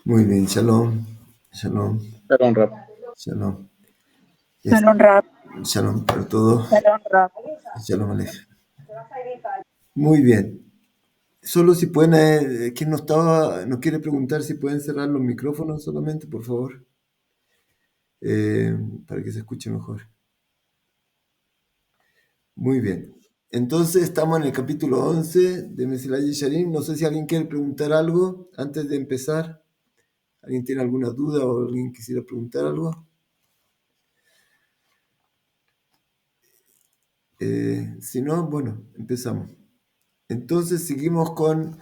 Muy bien, shalom, shalom, Shalom, Rab. shalom. Shalom Rab. Shalom para todos. Shalom Rab. Shalom Alej. Muy bien. Solo si pueden, quien no quiere preguntar si pueden cerrar los micrófonos solamente, por favor, para que se escuche mejor. Muy bien. Entonces estamos en el capítulo 11 de Mesilat Yesharim. No sé si alguien quiere preguntar algo antes de empezar. ¿Alguien tiene alguna duda o alguien quisiera preguntar algo? Si no, bueno, empezamos. Entonces seguimos con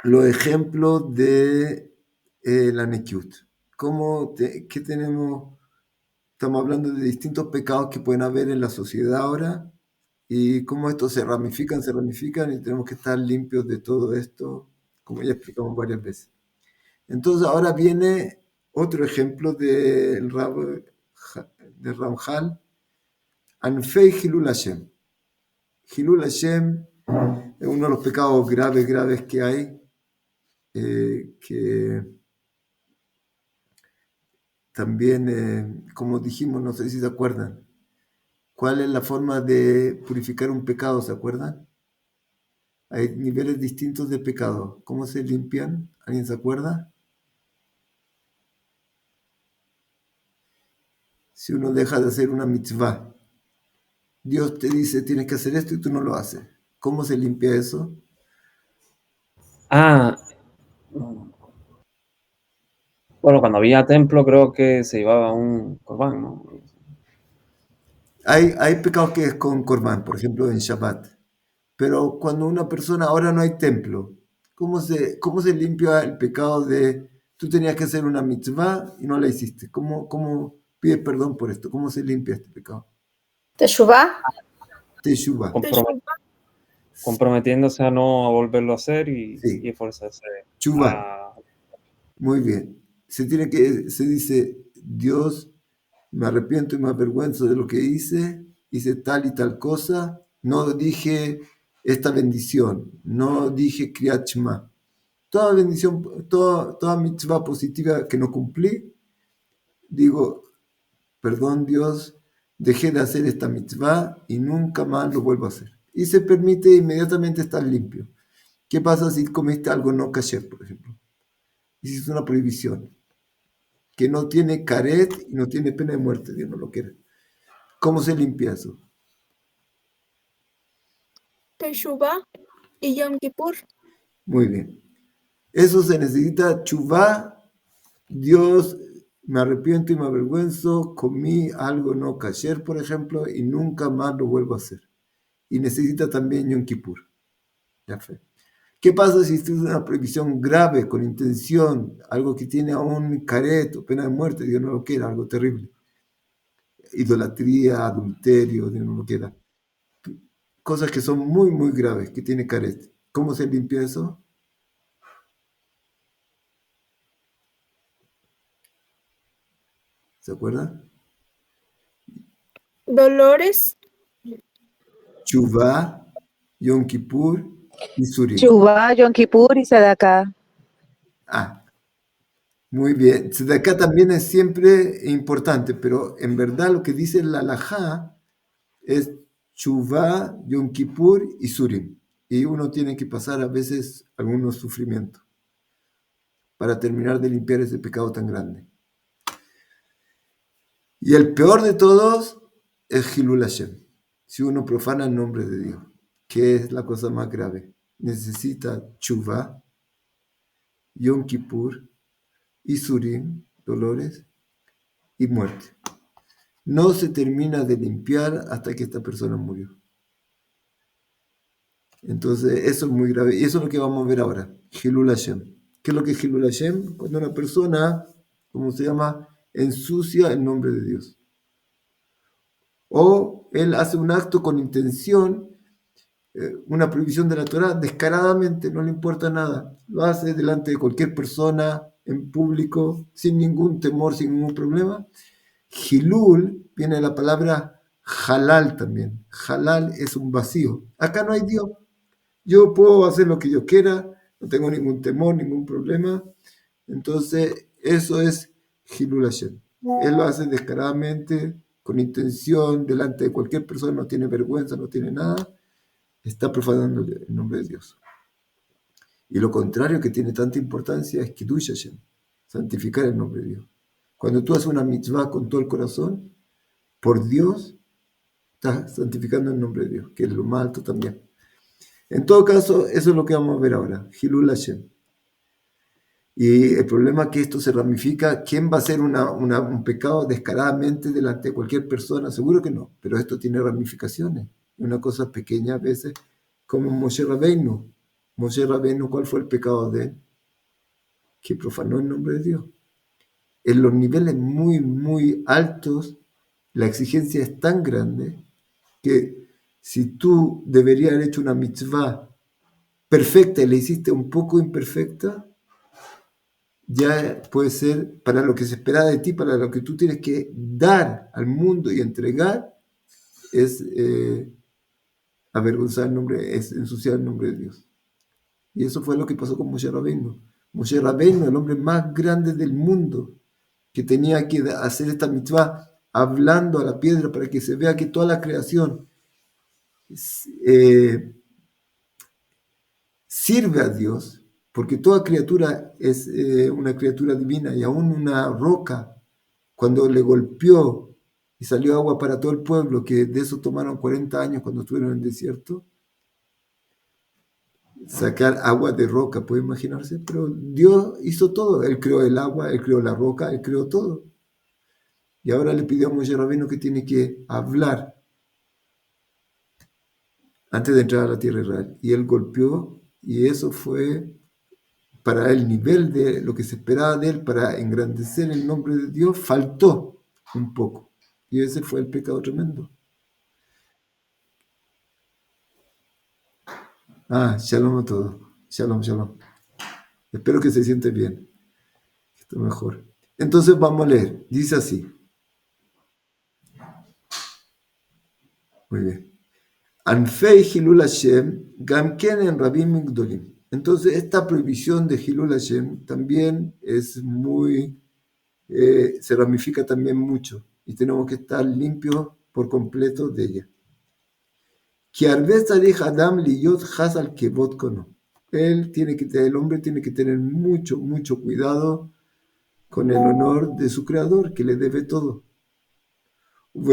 los ejemplos de la Nekiut. ¿Qué tenemos? Estamos hablando de distintos pecados que pueden haber en la sociedad ahora y cómo estos se ramifican y tenemos que estar limpios de todo esto, como ya explicamos varias veces. Entonces ahora viene otro ejemplo del de Ramjal, Anfei Hilul Hashem. Hilul Hashem es uno de los pecados graves que hay, que también, como dijimos, no sé si se acuerdan, ¿cuál es la forma de purificar un pecado? ¿Se acuerdan? Hay niveles distintos de pecado. ¿Cómo se limpian? ¿Alguien se acuerda? Si uno deja de hacer una mitzvah, Dios te dice tienes que hacer esto y tú no lo haces. ¿Cómo se limpia eso? Bueno, cuando había templo creo que se llevaba un corbán, ¿no? Hay pecados que es con Corban, por ejemplo en Shabbat. Pero cuando una persona, ahora no hay templo, ¿cómo se limpia el pecado de tú tenías que hacer una mitzvah y no la hiciste? ¿Cómo pides perdón por esto? ¿Cómo se limpia este pecado? Teshuvah. Teshuvah. Comprometiéndose a no volverlo a hacer y Sí, esforzarse Chuvah. a... Muy bien. Se dice, Dios, me arrepiento y me avergüenzo de lo que hice tal y tal cosa, no dije esta bendición, no dije Kriyat Shema. Toda bendición, toda mitzvah positiva que no cumplí, digo, perdón Dios, dejé de hacer esta mitzvah y nunca más lo vuelvo a hacer. Y se permite inmediatamente estar limpio. ¿Qué pasa si comiste algo no kasher, por ejemplo? Hiciste una prohibición que no tiene caret y no tiene pena de muerte, Dios no lo quiere. ¿Cómo se limpia eso? Teshuvah y Yom Kippur. Muy bien. Eso se necesita chuvá. Dios, me arrepiento y me avergüenzo, comí algo no kasher, por ejemplo, y nunca más lo vuelvo a hacer. Y necesita también Yom Kippur. Ya fe. ¿Qué pasa si es una prohibición grave, con intención, algo que tiene aún caret o pena de muerte, Dios no lo quiera, algo terrible? Idolatría, adulterio, Dios no lo quiera. Cosas que son muy graves, que tiene caret. ¿Cómo se limpia eso? ¿Se acuerdan? Dolores. Chuvá, Yom Kippur y Surim. Teshuvah, Yom Kippur y Sedakah. Muy bien. Acá también es siempre importante, pero en verdad lo que dice la halajá es Chuvá, Yom Kippur y Surim. Y uno tiene que pasar a veces algunos sufrimientos para terminar de limpiar ese pecado tan grande. Y el peor de todos es Hilul Hashem. Si uno profana el nombre de Dios, que es la cosa más grave, necesita Chuvá, Yom Kippur y Surim, dolores y muerte. No se termina de limpiar hasta que esta persona murió. Entonces, eso es muy grave. Y eso es lo que vamos a ver ahora. Hilul Hashem. ¿Qué es lo que es Hilul Hashem? Cuando una persona, ¿cómo se llama? Ensucia el nombre de Dios. O él hace un acto con intención, una prohibición de la Torah, descaradamente, no le importa nada. Lo hace delante de cualquier persona, en público, sin ningún temor, sin ningún problema. Hilul viene de la palabra halal también. Halal es un vacío. Acá no hay Dios. Yo puedo hacer lo que yo quiera, no tengo ningún temor, ningún problema. Entonces, eso es Hilul Hashem. Él lo hace descaradamente, con intención, delante de cualquier persona, no tiene vergüenza, no tiene nada, está profanando el nombre de Dios. Y lo contrario que tiene tanta importancia es Kiddush Hashem, santificar el nombre de Dios. Cuando tú haces una mitzvah con todo el corazón, por Dios, estás santificando el nombre de Dios, que es lo más alto también. En todo caso, eso es lo que vamos a ver ahora, Hilul Hashem. Y el problema es que esto se ramifica. ¿Quién va a hacer un pecado descaradamente delante de cualquier persona? Seguro que no, pero esto tiene ramificaciones. Una cosa pequeña a veces, como Moshe Rabbeinu. Moshe Rabbeinu, ¿cuál fue el pecado de él? Que profanó el nombre de Dios. En los niveles muy, muy altos, la exigencia es tan grande que si tú deberías haber hecho una mitzvah perfecta y la hiciste un poco imperfecta, ya puede ser para lo que se espera de ti, para lo que tú tienes que dar al mundo y entregar, es avergonzar el nombre, es ensuciar el nombre de Dios. Y eso fue lo que pasó con Moshe Rabbeinu. Moshe Rabbeinu, el hombre más grande del mundo, que tenía que hacer esta mitzvah hablando a la piedra para que se vea que toda la creación sirve a Dios, porque toda criatura es una criatura divina, y aún una roca, cuando le golpeó y salió agua para todo el pueblo, que de eso tomaron 40 años cuando estuvieron en el desierto, sacar agua de roca, ¿puede imaginarse? Pero Dios hizo todo, Él creó el agua, Él creó la roca, Él creó todo. Y ahora le pidió a Moshe Rabbeinu que tiene que hablar antes de entrar a la tierra de Israel. Y Él golpeó, y eso fue para el nivel de lo que se esperaba de él, para engrandecer el nombre de Dios, faltó un poco. Y ese fue el pecado tremendo. Shalom a todos. Shalom, shalom. Espero que se siente bien. Esto mejor. Entonces vamos a leer. Dice así. Muy bien. Anfei Hilul Hashem, Gamken en Rabim Migdolim. Entonces esta prohibición de Hilul Hashem también es muy... se ramifica también mucho y tenemos que estar limpios por completo de ella. El hombre tiene que tener mucho, mucho cuidado con el honor de su creador, que le debe todo. Y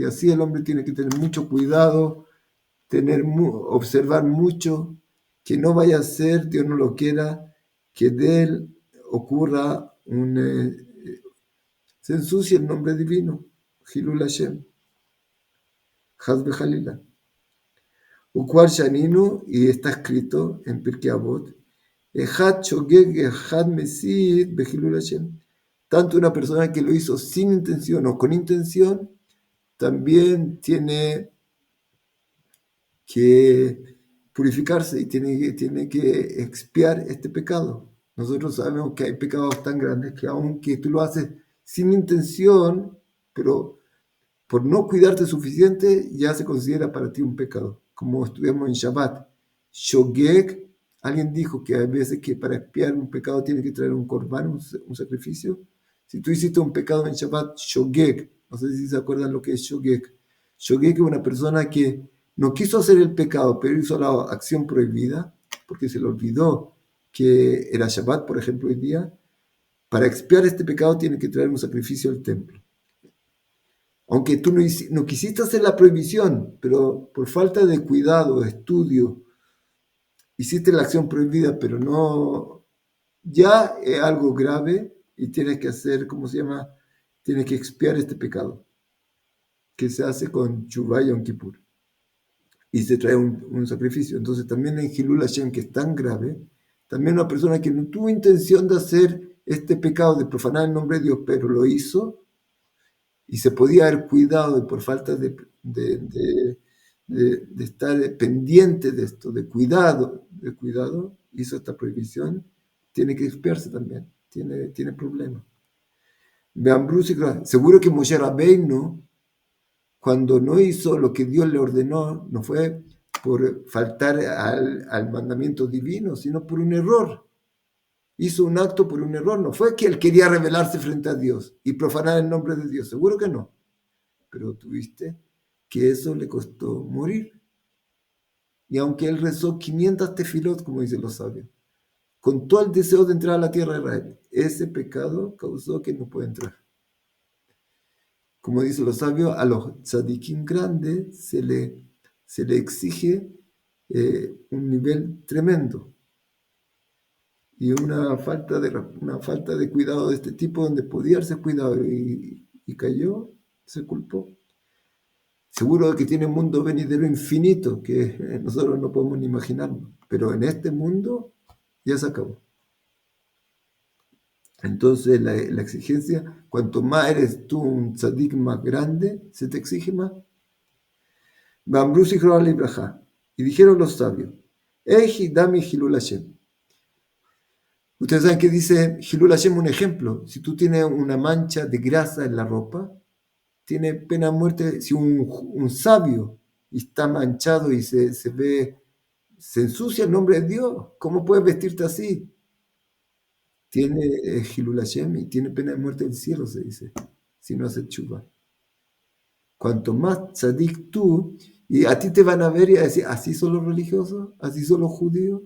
así el hombre tiene que tener mucho cuidado, observar mucho, que no vaya a ser, Dios no lo quiera, que de él ocurra se ensucie el nombre divino, Hilul Hashem, Chas Bejalila. Ukwar Shaninu, y está escrito en Pirkei Avot, Echad Shogeg, Echad Mesid, Behilul Hashem. Tanto una persona que lo hizo sin intención o con intención, también tiene que purificarse y tiene que expiar este pecado. Nosotros sabemos que hay pecados tan grandes que aunque tú lo haces sin intención, pero por no cuidarte suficiente, ya se considera para ti un pecado. Como estudiamos en Shabbat, Shogeg, alguien dijo que hay veces que para expiar un pecado tiene que traer un korban, un sacrificio. Si tú hiciste un pecado en Shabbat, Shogeg, no sé si se acuerdan lo que es Shogeg. Shogeg es una persona que no quiso hacer el pecado, pero hizo la acción prohibida, porque se le olvidó que era Shabbat, por ejemplo, hoy día. Para expiar este pecado tiene que traer un sacrificio al templo. Aunque tú no quisiste hacer la prohibición, pero por falta de cuidado, de estudio, hiciste la acción prohibida, pero no, ya es algo grave y tienes que hacer, ¿cómo se llama? Tienes que expiar este pecado, que se hace con Shuvah y Yom Kippur. Y se trae un sacrificio. Entonces también en Hilul Hashem, que es tan grave, también una persona que no tuvo intención de hacer este pecado, de profanar el nombre de Dios, pero lo hizo, y se podía haber cuidado, y por falta de estar pendiente de esto, de cuidado, hizo esta prohibición, tiene que expiarse también, tiene problemas. Seguro que Moshe Rabbeinu, cuando no hizo lo que Dios le ordenó, no fue por faltar al mandamiento divino, sino por un error. Hizo un acto por un error, no fue que él quería rebelarse frente a Dios y profanar el nombre de Dios, seguro que no. Pero tuviste que eso le costó morir. Y aunque él rezó 500 tefilot, como dicen los sabios, con todo el deseo de entrar a la tierra de Israel, ese pecado causó que no pueda entrar. Como dicen los sabios, a los tzadikim grandes se le exige un nivel tremendo y una falta de cuidado de este tipo, donde podía ser cuidado y cayó, se culpó. Seguro que tiene un mundo venidero infinito que nosotros no podemos ni imaginarnos, pero en este mundo ya se acabó. Entonces la exigencia, cuanto más eres tú un tzadik más grande, se te exige más. Y dijeron los sabios, Eji dami Hilul Hashem. Ustedes saben que dice Hilul Hashem, un ejemplo. Si tú tienes una mancha de grasa en la ropa, tiene pena de muerte. Si un sabio está manchado y se ensucia el nombre de Dios, ¿cómo puedes vestirte así? Tiene Hilul Hashem y tiene pena de muerte del cielo, se dice, si no hace tshuva. Cuanto más tzadik tú, y a ti te van a ver y a decir, ¿así son los religiosos? ¿Así son los judíos?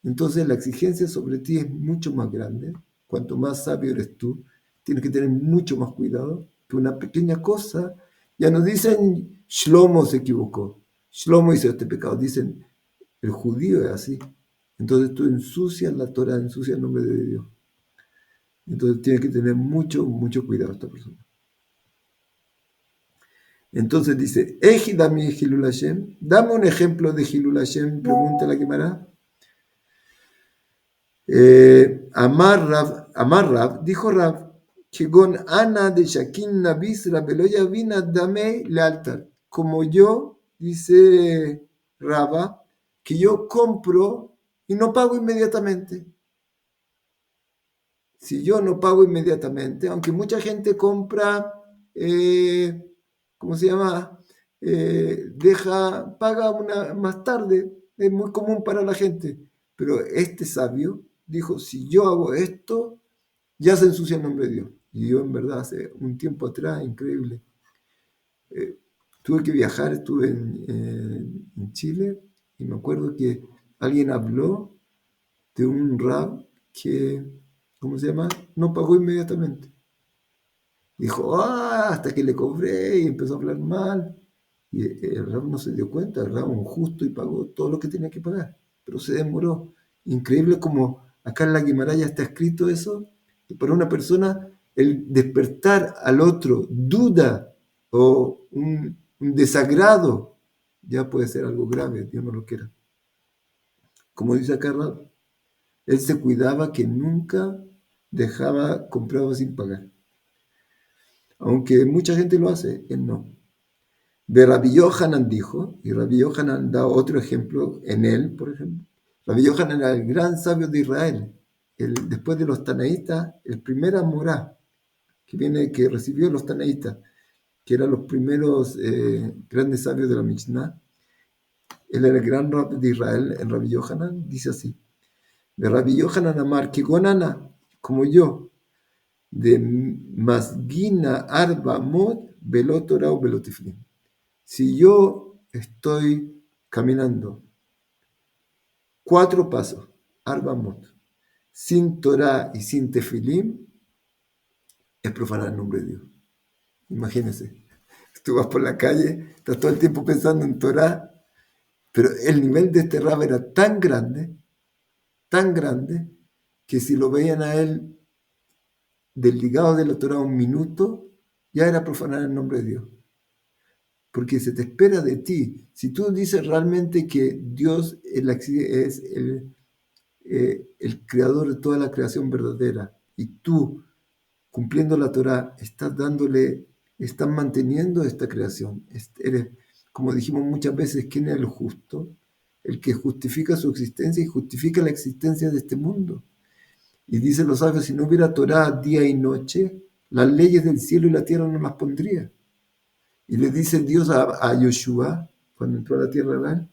Entonces la exigencia sobre ti es mucho más grande. Cuanto más sabio eres tú, tienes que tener mucho más cuidado, que una pequeña cosa. Ya no dicen Shlomo se equivocó, Shlomo hizo este pecado, dicen el judío es así. Entonces tú ensucias la Torah, ensucias el nombre de Dios. Entonces tienes que tener mucho, mucho cuidado esta persona. Entonces dice, Eji dami Hilul Hashem, dame un ejemplo de Hilul Hashem, pregunta la Gemara. Amar Rav, dijo Rav, que con Ana de Shakin Nabisra Beloya Vina Dame le altar. Como yo, dice Rava, que yo compro y no pago inmediatamente. Si yo no pago inmediatamente, aunque mucha gente compra, ¿cómo se llama? Paga más tarde, es muy común para la gente. Pero este sabio dijo, si yo hago esto, ya se ensucia el nombre de Dios. Y yo en verdad hace un tiempo atrás, increíble, tuve que viajar, estuve en Chile y me acuerdo que alguien habló de un rab que, ¿cómo se llama? No pagó inmediatamente. Dijo, hasta que le cobré y empezó a hablar mal. Y el rab no se dio cuenta, el rab un justo y pagó todo lo que tenía que pagar, pero se demoró. Increíble como acá en la Guimara ya está escrito eso, que para una persona el despertar al otro duda o un desagrado ya puede ser algo grave, Dios no lo quiera. Como dice acá Rab, él se cuidaba que nunca dejaba comprado sin pagar. Aunque mucha gente lo hace, él no. De Rabbi Yohanan dijo, y Rabbi Yohanan da otro ejemplo en él, por ejemplo. Rabbi Yohanan era el gran sabio de Israel. Después de los tanaítas, el primer amorá que recibió los tanaítas, que eran los primeros grandes sabios de la Mishnah. Él era el gran rabbi de Israel, el Rabbi Yohanan, dice así. De Rabbi Yohanan Amar, que Gonana, como yo, de Masgina Arba Mod, Belotora o Belotiflim. Si yo estoy caminando 4 pasos, Arba Mod, sin Torah y sin Tefilim, es profanar el nombre de Dios. Imagínense, tú vas por la calle, estás todo el tiempo pensando en Torah, pero el nivel de este rab era tan grande, que si lo veían a él desligado de la Torah un minuto, ya era profanar el nombre de Dios. Porque se te espera de ti. Si tú dices realmente que Dios es el creador de toda la creación verdadera, y tú, cumpliendo la Torah, estás manteniendo esta creación. Eres, como dijimos muchas veces, ¿quién es el justo? El que justifica su existencia y justifica la existencia de este mundo. Y dicen los sabios, si no hubiera Torah día y noche, las leyes del cielo y la tierra no las pondría. Y le dice Dios a Yoshua, cuando entró a la tierra de Israel,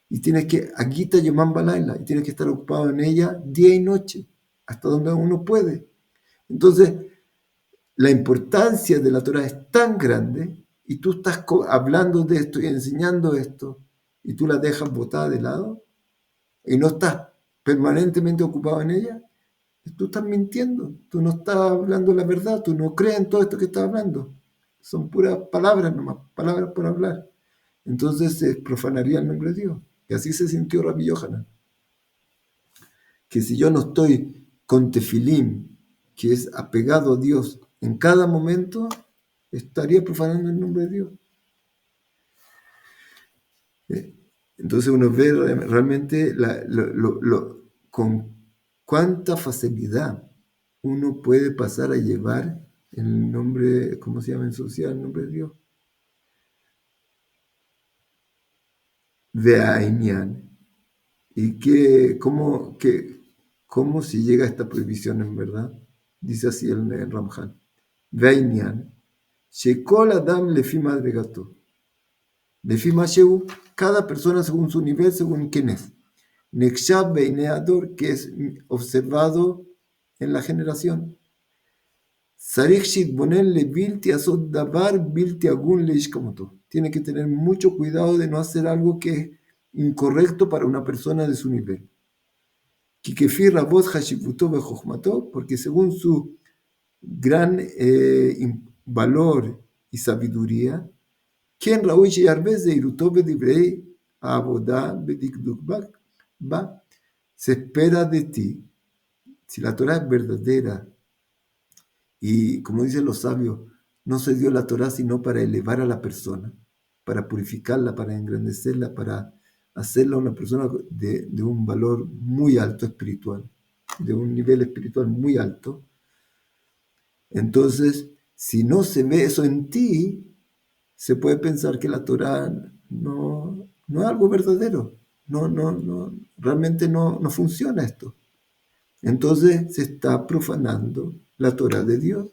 y tienes que, Agita Yomam Balaila, y tienes que estar ocupado en ella día y noche, hasta donde uno puede. Entonces, la importancia de la Torah es tan grande, y tú estás hablando de esto y enseñando esto, y tú la dejas botada de lado, y no estás permanentemente ocupado en ella, tú estás mintiendo, tú no estás hablando la verdad, tú no crees en todo esto que estás hablando. Son puras palabras nomás, palabras por hablar. Entonces se profanaría el nombre de Dios. Y así se sintió Rabbi Yohanan. Que si yo no estoy con tefilim, que es apegado a Dios en cada momento, estaría profanando el nombre de Dios. Entonces uno ve realmente con cuánta facilidad uno puede pasar a llevar el nombre, ¿cómo se llama en social? El nombre de Dios. Ve'ainyan. ¿Y cómo se llega a esta prohibición en verdad? Dice así el Ramjal. Ve'ainyan. Shekol Adam lefi madregato. Lefi masheu, cada persona según su nivel, según quién es. Nexhab Beineador, que es observado en la generación. Tiene que tener mucho cuidado de no hacer algo que es incorrecto para una persona de su nivel. Porque según su gran valor y sabiduría, se espera de ti, si la Torah es verdadera, y como dicen los sabios, no se dio la Torah sino para elevar a la persona, para purificarla, para engrandecerla, para hacerla una persona de un valor muy alto espiritual, de un nivel espiritual muy alto. Entonces, si no se ve eso en ti, se puede pensar que la Torah no es algo verdadero, realmente no funciona esto. Entonces se está profanando la Torah de Dios,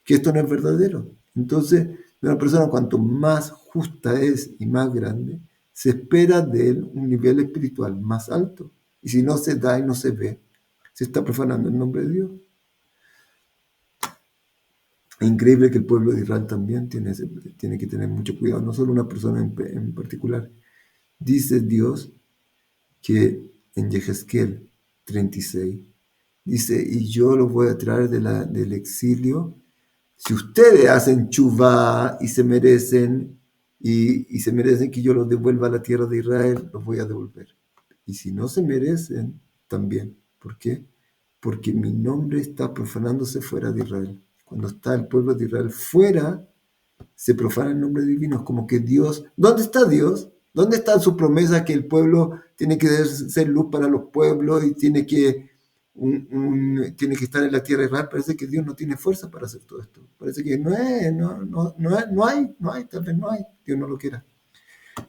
que esto no es verdadero. Entonces, una persona cuanto más justa es y más grande, se espera de él un nivel espiritual más alto. Y si no se da y no se ve, se está profanando el nombre de Dios. Es increíble que el pueblo de Israel también tiene que tener mucho cuidado, no solo una persona en particular. Dice Dios que en Yehezkel 36, dice, y yo los voy a traer del exilio. Si ustedes hacen chuvá y se merecen que yo los devuelva a la tierra de Israel, los voy a devolver. Y si no se merecen, también. ¿Por qué? Porque mi nombre está profanándose fuera de Israel. Cuando está el pueblo de Israel fuera, se profana el nombre divino. Es como que Dios, ¿dónde está Dios? ¿Dónde está su promesa que el pueblo tiene que ser luz para los pueblos y tiene que estar en la tierra de Israel? Parece que Dios no tiene fuerza para hacer todo esto. Parece que no hay, tal vez no hay, Dios no lo quiera.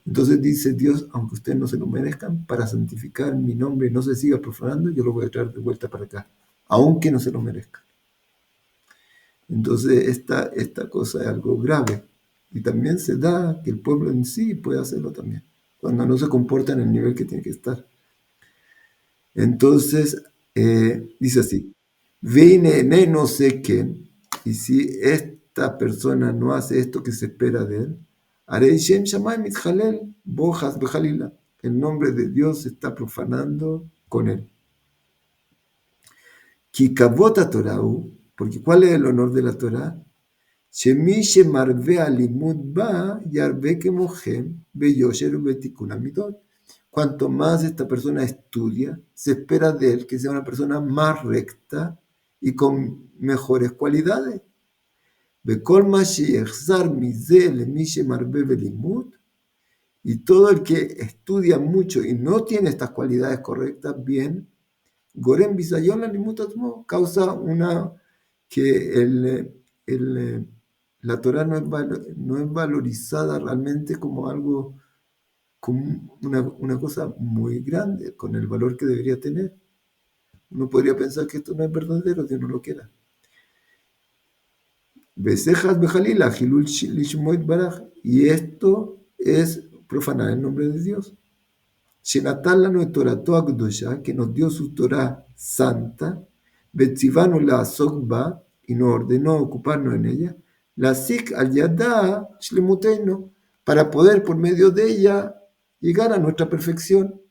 Entonces dice Dios, aunque ustedes no se lo merezcan, para santificar mi nombre y no se siga profanando, yo lo voy a traer de vuelta para acá, aunque no se lo merezcan. Entonces esta cosa es algo grave. Y también se da que el pueblo en sí puede hacerlo también, cuando no se comporta en el nivel que tiene que estar. Entonces, dice así, Veine no sé quién, y si esta persona no hace esto que se espera de él, haré Shem Shammai mitjalel, bojas bejalila, el nombre de Dios se está profanando con él. Kikabota Torah, porque ¿cuál es el honor de la Torah? Shemi shemarve alimut ba yarve kemohem beyosher betikun amidot. Cuanto más esta persona estudia, se espera de él que sea una persona más recta y con mejores cualidades. Bekol ma sheyechzar mize lemi shemarve belimut. Y todo el que estudia mucho y no tiene estas cualidades correctas bien, Gorem bisayon alimut atmo, causa que la Torah no es valorizada realmente como algo, como una cosa muy grande, con el valor que debería tener. Uno podría pensar que esto no es verdadero, Dios no lo quiera. Besejas bejalila, hilul lishmoit baraj. Y esto es profanar el nombre de Dios. Shenatala no Torato Akdosha, que nos dio su Torah santa, Betzivanu la Sogba, y nos ordenó ocuparnos en ella, la Sik al Yada Shlemuteno, para poder por medio de ella llegar a nuestra perfección.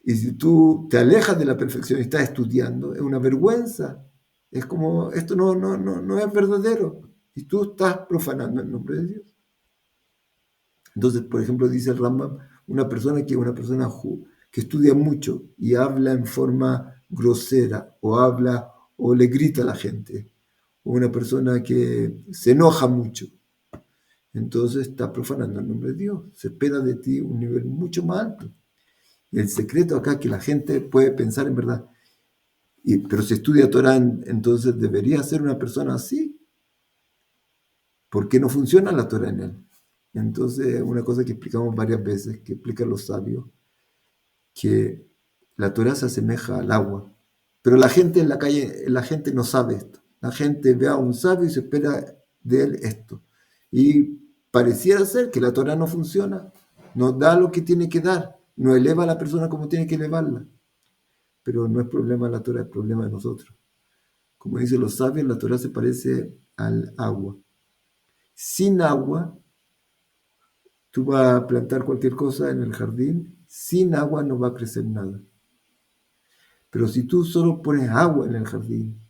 Y si tú te alejas de la perfección y estás estudiando, es una vergüenza. Es como, esto no es verdadero. Y tú estás profanando el nombre de Dios. Entonces, por ejemplo, dice el Rambam, una persona que estudia mucho y habla en forma grosera, o habla o le grita a la gente, o una persona que se enoja mucho, entonces está profanando el nombre de Dios. Se espera de ti un nivel mucho más alto. Y el secreto acá es que la gente puede pensar en verdad, pero si estudia Torah, entonces debería ser una persona así. ¿Por qué no funciona la Torah en él? Entonces, una cosa que explicamos varias veces, que explican los sabios, que la Torah se asemeja al agua. Pero la gente en la calle, la gente no sabe esto. La gente ve a un sabio y se espera de él esto. Y pareciera ser que la Torah no funciona, no da lo que tiene que dar, no eleva a la persona como tiene que elevarla. Pero no es problema de la Torah, es problema de nosotros. Como dicen los sabios, la Torah se parece al agua. Sin agua, tú vas a plantar cualquier cosa en el jardín, sin agua no va a crecer nada. Pero si tú solo pones agua en el jardín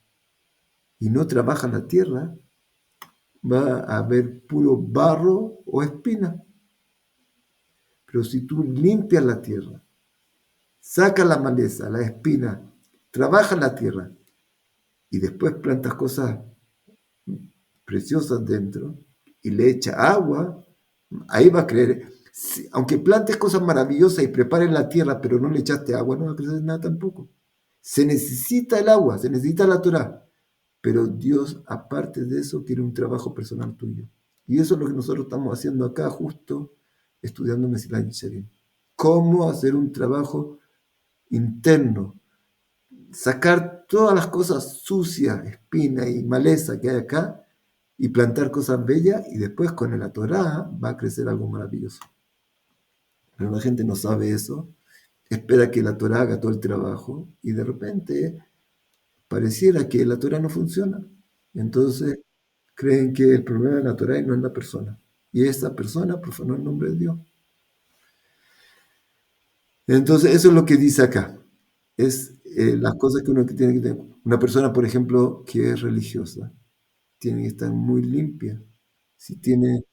y no trabajas la tierra, va a haber puro barro o espina. Pero si tú limpias la tierra, sacas la maleza, la espina, trabajas la tierra y después plantas cosas preciosas dentro y le echas agua, ahí va a creer. Aunque plantes cosas maravillosas y prepares la tierra, pero no le echaste agua, no va a crecer nada tampoco. Se necesita el agua, se necesita la Torah. Pero Dios, aparte de eso, quiere un trabajo personal tuyo. Y eso es lo que nosotros estamos haciendo acá, justo estudiando Mesilat Yesharim. Cómo hacer un trabajo interno. Sacar todas las cosas sucias, espina y maleza que hay acá y plantar cosas bellas y después con la Torah va a crecer algo maravilloso. Pero la gente no sabe eso. Espera que la Torah haga todo el trabajo y de repente pareciera que la Torah no funciona. Entonces creen que el problema de la Torah no es la persona. Y esa persona profanó el nombre de Dios. Entonces eso es lo que dice acá. Es las cosas que uno tiene que tener. Una persona, por ejemplo, que es religiosa, tiene que estar muy limpia. Si tiene,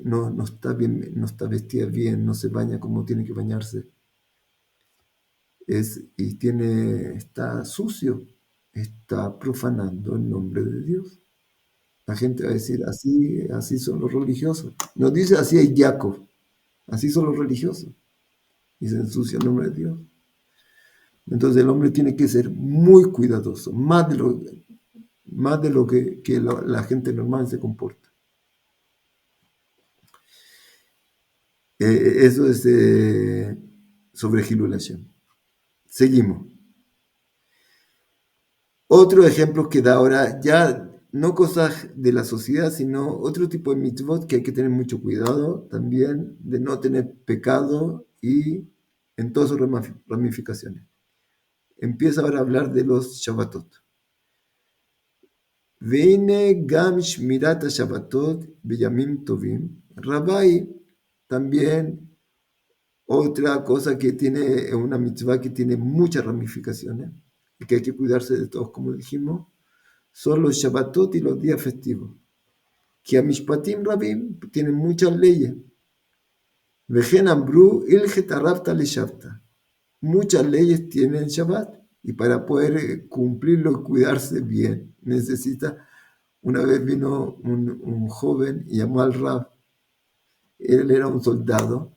no está bien, no está vestida bien, no se baña como tiene que bañarse, está sucio, está profanando el nombre de Dios. La gente va a decir, así son los religiosos. Nos dice así es Jacob, así son los religiosos. Y se ensucia el nombre de Dios. Entonces el hombre tiene que ser muy cuidadoso, más de lo que la gente normal se comporta. Eso es sobre Hilul Hashem. Seguimos. Otro ejemplo que da ahora, ya no cosas de la sociedad, sino otro tipo de mitzvot que hay que tener mucho cuidado también de no tener pecado y en todas sus ramificaciones. Empieza ahora a hablar de los Shabbatot. Veine gam shmirat Shabbatot beyamim tovim. Rabai también otra cosa que tiene una mitzvah que tiene muchas ramificaciones y que hay que cuidarse de todos, como dijimos, son los Shabbatot y los días festivos. Que a Mishpatim Rabim tienen muchas leyes. Vejen Ambru Ilget Arabta le Shabta. Muchas leyes tienen Shabbat y para poder cumplirlo y cuidarse bien necesita. Una vez vino un joven y llamó al Rab. Él era un soldado,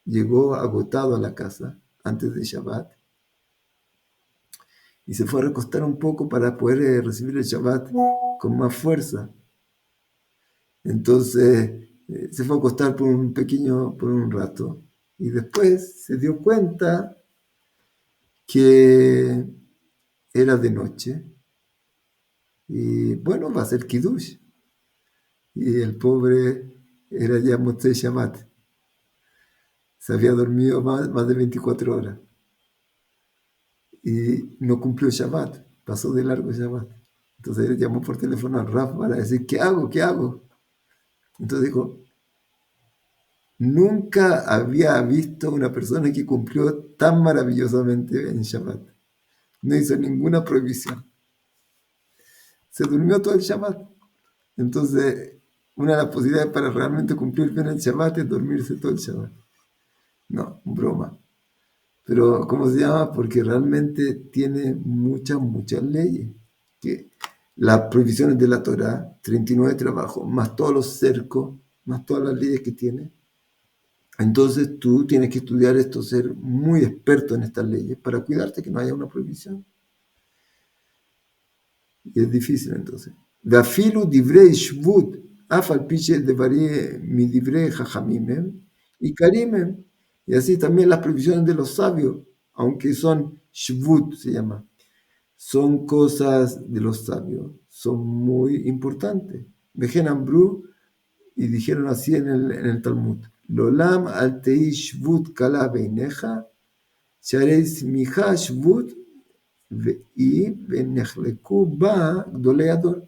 llegó agotado a la casa antes de Shabbat y se fue a recostar un poco para poder recibir el Shabbat con más fuerza. Entonces se fue a acostar por un rato y después se dio cuenta que era de noche Y bueno, va a ser Kiddush. Y el pobre era ya Motzei Shabbat. Se había dormido más de 24 horas. Y no cumplió Shabbat. Pasó de largo Shabbat. Entonces él llamó por teléfono al Raf para decir, ¿qué hago? ¿Qué hago? Entonces dijo, nunca había visto una persona que cumplió tan maravillosamente en Shabbat. No hizo ninguna prohibición. Se durmió todo el Shabbat. Entonces, una de las posibilidades para realmente cumplir bien el Shabbat es dormirse todo el Shabbat. No, broma. Pero, ¿cómo se llama? Porque realmente tiene muchas leyes. Que las prohibiciones de la Torá, 39 trabajos, más todos los cercos, más todas las leyes que tiene. Entonces tú tienes que estudiar esto, ser muy experto en estas leyes para cuidarte que no haya una prohibición. Y es difícil entonces. Vafilu divrei shvut, afal piche devarie mi divrei jajamimem y karimem. Y así también las prohibiciones de los sabios, aunque son shvut, se llama, son cosas de los sabios, son muy importantes. Vejen Ambru, y dijeron así en el Talmud, Lolam al tei shvut kala beineja, sharei smicha shvut, y benechleku ba gdoleador.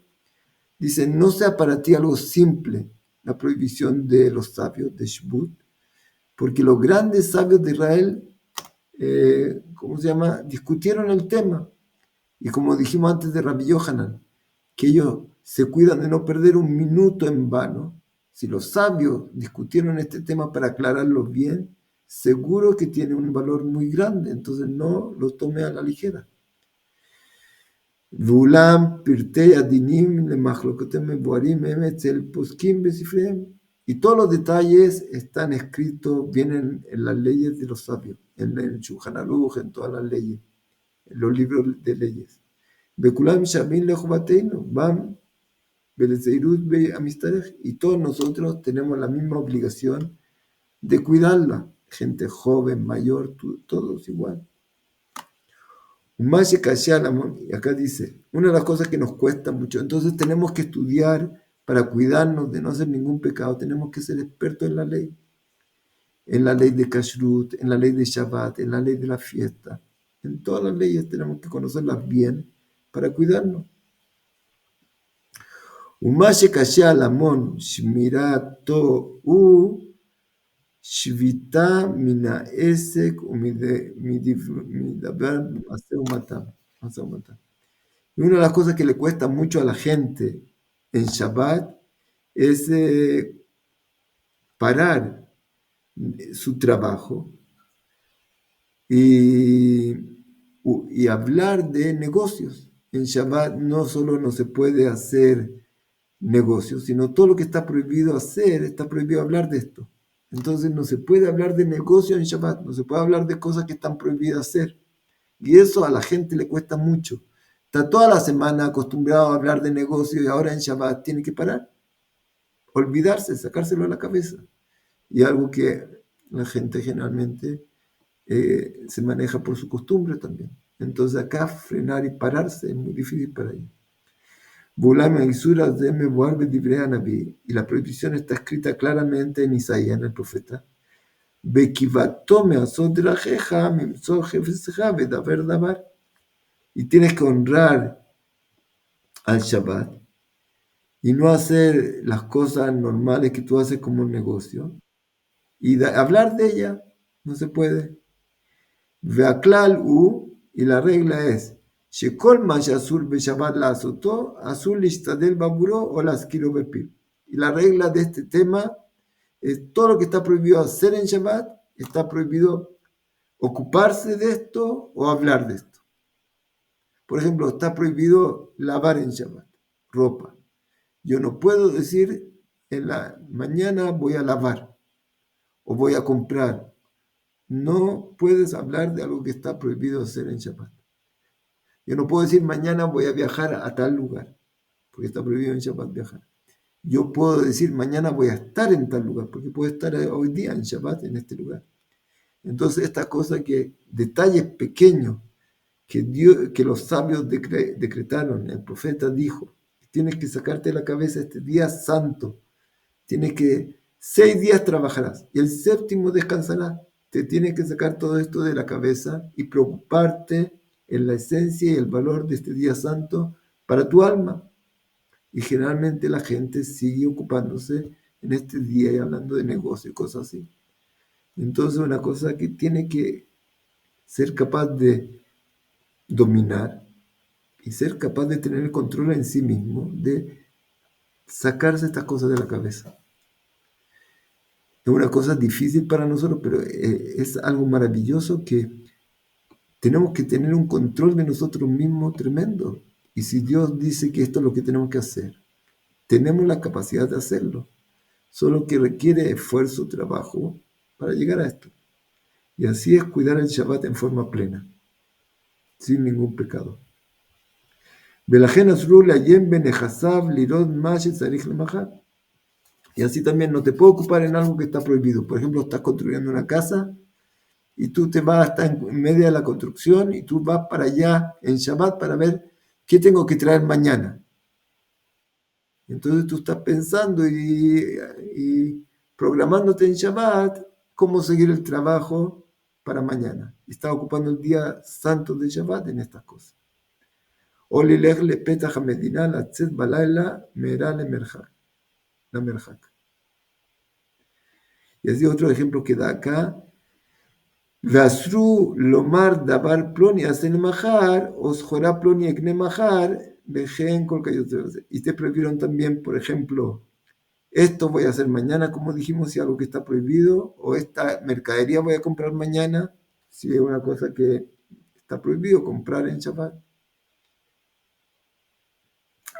Dice, no sea para ti algo simple la prohibición de los sabios de Shvut, porque los grandes sabios de Israel, ¿cómo se llama?, discutieron el tema. Y como dijimos antes de Rabbi Yohanan, que ellos se cuidan de no perder un minuto en vano. Si los sabios discutieron este tema para aclararlo bien, seguro que tiene un valor muy grande, entonces no lo tome a la ligera. Vulam pirtei adinim lemachlokotem mebuarim emetzel poskim besifreem. Y todos los detalles están escritos, vienen en las leyes de los sabios, en el Shulchan Aruch, en todas las leyes, en los libros de leyes. Bekulam shamin lechovateinu, bam belezeirut beamistarech. Y todos nosotros tenemos la misma obligación de cuidarla. Gente joven, mayor, todos igual. Y acá dice, una de las cosas que nos cuesta mucho, entonces tenemos que estudiar para cuidarnos de no hacer ningún pecado, tenemos que ser expertos en la ley de Kashrut, en la ley de Shabbat, en la ley de la fiesta, en todas las leyes tenemos que conocerlas bien para cuidarnos. Shvita mina esek midaber maseu matam. Y una de las cosas que le cuesta mucho a la gente en Shabbat es parar su trabajo y hablar de negocios. En Shabbat no solo no se puede hacer negocios, sino todo lo que está prohibido hacer, está prohibido hablar de esto. Entonces no se puede hablar de negocio en Shabbat, no se puede hablar de cosas que están prohibidas hacer. Y eso a la gente le cuesta mucho. Está toda la semana acostumbrado a hablar de negocio y ahora en Shabbat tiene que parar, olvidarse, sacárselo a la cabeza. Y algo que la gente generalmente se maneja por su costumbre también. Entonces acá frenar y pararse es muy difícil para ellos. Y la prohibición está escrita claramente en Isaías, en el profeta. Y tienes que honrar al Shabbat y no hacer las cosas normales que tú haces como un negocio. Y hablar de ella no se puede. Y la regla es שכל מה שאסור בשבת לעשותו, אסור להשתדל בעבורו או להזכירו בפיו. Y la regla de este tema es todo lo que está prohibido hacer en Shabbat, está prohibido ocuparse de esto o hablar de esto. Por ejemplo, está prohibido lavar en Shabbat, ropa. Yo no puedo decir en la mañana voy a lavar o voy a comprar. No puedes hablar de algo que está prohibido hacer en Shabbat. Yo no puedo decir mañana voy a viajar a tal lugar, porque está prohibido en Shabbat viajar. Yo puedo decir mañana voy a estar en tal lugar, porque puedo estar hoy día en Shabbat en este lugar. Entonces estas cosas detalles pequeños que los sabios decretaron. El profeta dijo, tienes que sacarte de la cabeza este día santo. Tienes que 6 días trabajarás y el séptimo descansarás. Te tienes que sacar todo esto de la cabeza y preocuparte en la esencia y el valor de este día santo para tu alma. Y generalmente la gente sigue ocupándose en este día y hablando de negocio y cosas así. Entonces una cosa que tiene que ser capaz de dominar y ser capaz de tener el control en sí mismo, de sacarse estas cosas de la cabeza. Es una cosa difícil para nosotros, pero es algo maravilloso que tenemos que tener un control de nosotros mismos tremendo. Y si Dios dice que esto es lo que tenemos que hacer, tenemos la capacidad de hacerlo. Solo que requiere esfuerzo, trabajo para llegar a esto. Y así es cuidar el Shabbat en forma plena, sin ningún pecado. Y así también no te puedo ocupar en algo que está prohibido. Por ejemplo, estás construyendo una casa y tú te vas a estar en medio de la construcción y tú vas para allá en Shabbat para ver qué tengo que traer mañana. Entonces tú estás pensando y programándote en Shabbat cómo seguir el trabajo para mañana. Y estás ocupando el día santo de Shabbat en estas cosas. O lilech le petach hamedina latzet balayla me'era lemerhak. Y así otro ejemplo que da acá. Vasru lomar davar ploni hacen mahar, osjora ploni ekne mahar, vejen kolkayot. Y te prohibieron también, por ejemplo, esto voy a hacer mañana, como dijimos, si algo que está prohibido, o esta mercadería voy a comprar mañana, si es una cosa que está prohibido comprar en Shabbat.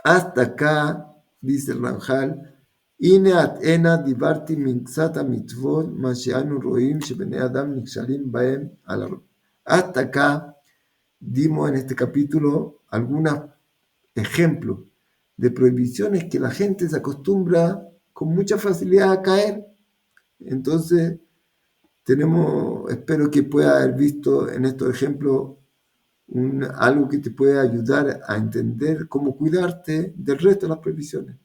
Hasta acá, dice el Ramjal, Ine at ena divarti minxata mitzvot masheanu roim shebene adam nikshalim baem al. Hasta acá dimos en este capítulo algunos ejemplos de prohibiciones que la gente se acostumbra con mucha facilidad a caer. Entonces, espero que pueda haber visto en estos ejemplos algo que te pueda ayudar a entender cómo cuidarte del resto de las prohibiciones.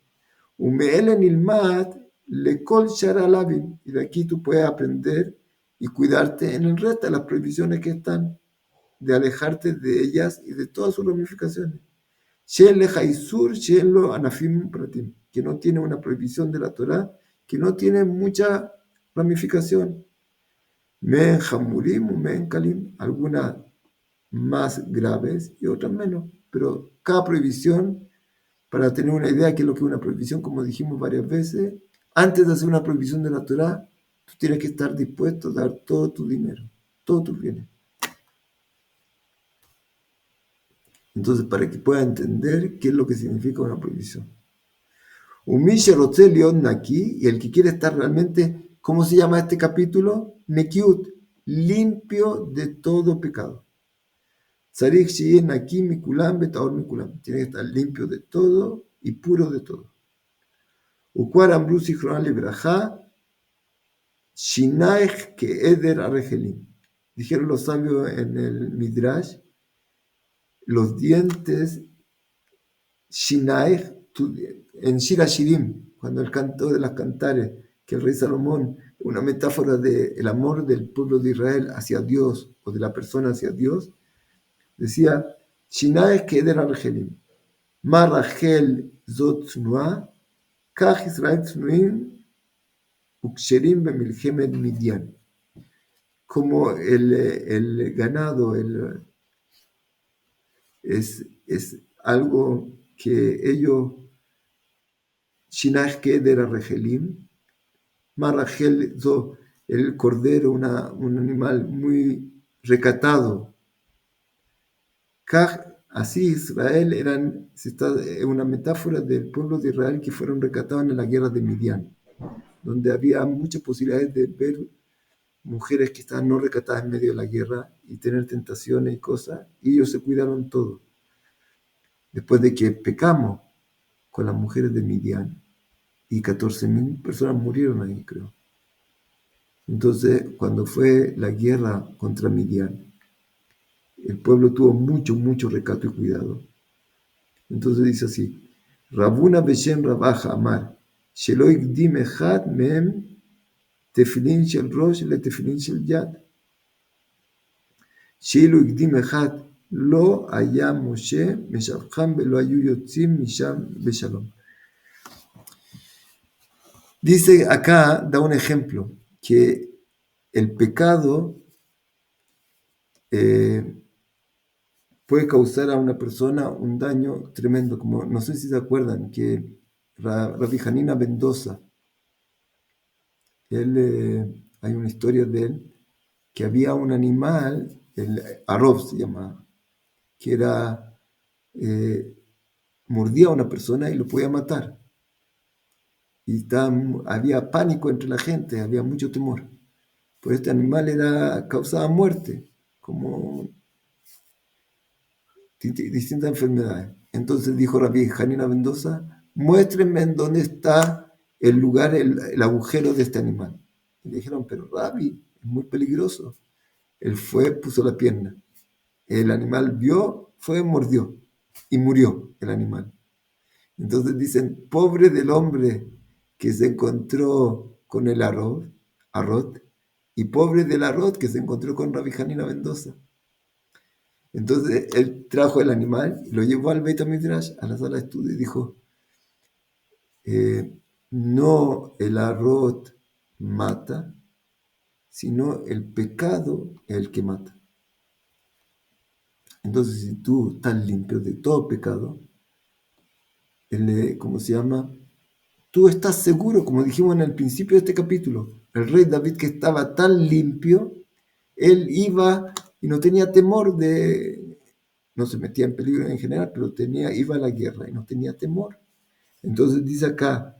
Umeelen ilmat lekol sharalabim. Y de aquí tú puedes aprender y cuidarte en el resto de las prohibiciones que están, de alejarte de ellas y de todas sus ramificaciones. Shele haisur shelo anafim pratim, que no tiene una prohibición de la Torá, que no tiene mucha ramificación. Men hamurim u men kalim, algunas más graves y otras menos, pero cada prohibición, para tener una idea de qué es lo que es una prohibición, como dijimos varias veces, antes de hacer una prohibición de la Torá, tú tienes que estar dispuesto a dar todo tu dinero, todos tus bienes. Entonces, para que pueda entender qué es lo que significa una prohibición. Umisha Rotzelion Naki, y el que quiere estar realmente, ¿cómo se llama este capítulo? Nekiut, limpio de todo pecado. Sarich Sheyen Naki Mikulam Betaor Mikulam, tiene que estar limpio de todo y puro de todo. Ukwar Amru Sichron Libraja, Shinaich Keeder Aregelim. Dijeron los sabios en el Midrash, los dientes Shinaich, en Shir Hashirim, cuando el canto de las cantares, que el rey Salomón, una metáfora del amor del pueblo de Israel hacia Dios, o de la persona hacia Dios, decía, Shinaich Keeder Aregelim, Ma Rachel Zot Tznuah, Kach Israel Tznuim, Uksherim Bemilchemet Midian. Como el ganado es algo que ellos, Shinach Keder Regelim, Marrachel, el cordero, un animal muy recatado. Así Israel es una metáfora del pueblo de Israel que fueron recatados en la guerra de Midian, donde había muchas posibilidades de ver mujeres que estaban no recatadas en medio de la guerra y tener tentaciones y cosas, y ellos se cuidaron todo. Después de que pecamos con las mujeres de Midian, y 14.000 personas murieron ahí, creo. Entonces, cuando fue la guerra contra Midian, el pueblo tuvo mucho recato y cuidado. Entonces dice así, Rabuna Beshem Rabaja Amar, Shelo Igdim Echad Mehem Tefilin Shel Rosh Le Tefilin Shel Yad. Shelo Igdim Echad Lo Haya Moshe Meshavcham Velo Hayu Yotzim Misham Beshalom. Dice acá, da un ejemplo, que el pecado puede causar a una persona un daño tremendo, como no sé si se acuerdan que Rabbi Hanina Mendoza, hay una historia de él, que había un animal, el Arov se llamaba, que mordía a una persona y lo podía matar. Y había pánico entre la gente, había mucho temor. Pues este animal causaba muerte, como distintas enfermedades. Entonces dijo Rabbi Hanina Mendoza, muéstrenme en dónde está el lugar, el agujero de este animal. Y le dijeron, pero Rabbi, es muy peligroso. Él fue, puso la pierna. El animal vio, fue, mordió y murió el animal. Entonces dicen, pobre del hombre que se encontró con el Arot, y pobre del Arot que se encontró con Rabbi Hanina Mendoza. Entonces él trajo el animal y lo llevó al Beit HaMidrash, a la sala de estudio, y dijo, no el Arot mata, sino el pecado es el que mata. Entonces si tú estás limpio de todo pecado, ¿cómo se llama? Tú estás seguro, como dijimos en el principio de este capítulo, el rey David que estaba tan limpio, él iba y no tenía temor no se metía en peligro en general, pero iba a la guerra y no tenía temor. Entonces dice acá,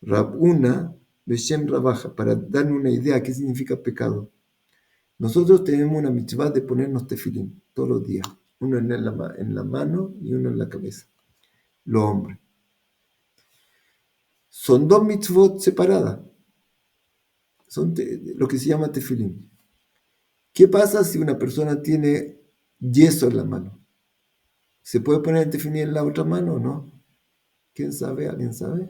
Rabuna Beshem Rabaja, para darme una idea qué significa pecado. Nosotros tenemos una mitzvah de ponernos tefilín todos los días, uno en la mano y uno en la cabeza, los hombres. Son dos mitzvot separadas, son lo que se llama tefilín. ¿Qué pasa si una persona tiene yeso en la mano? ¿Se puede poner el tefilín en la otra mano o no? ¿Quién sabe? ¿Alguien sabe?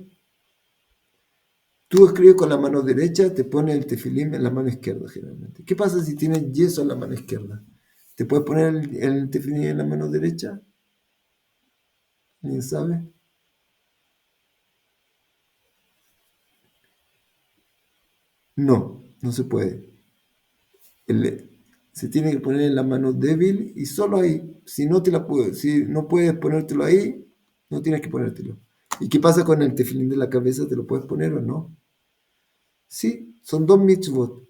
Tú escribes con la mano derecha, te pones el tefilín en la mano izquierda generalmente. ¿Qué pasa si tienes yeso en la mano izquierda? ¿Te puedes poner el tefilín en la mano derecha? ¿Alguien sabe? No se puede. Se tiene que poner en la mano débil y solo ahí. Si no puedes ponértelo ahí, no tienes que ponértelo. ¿Y qué pasa con el tefilín de la cabeza? ¿Te lo puedes poner o no? Sí, son dos mitzvot.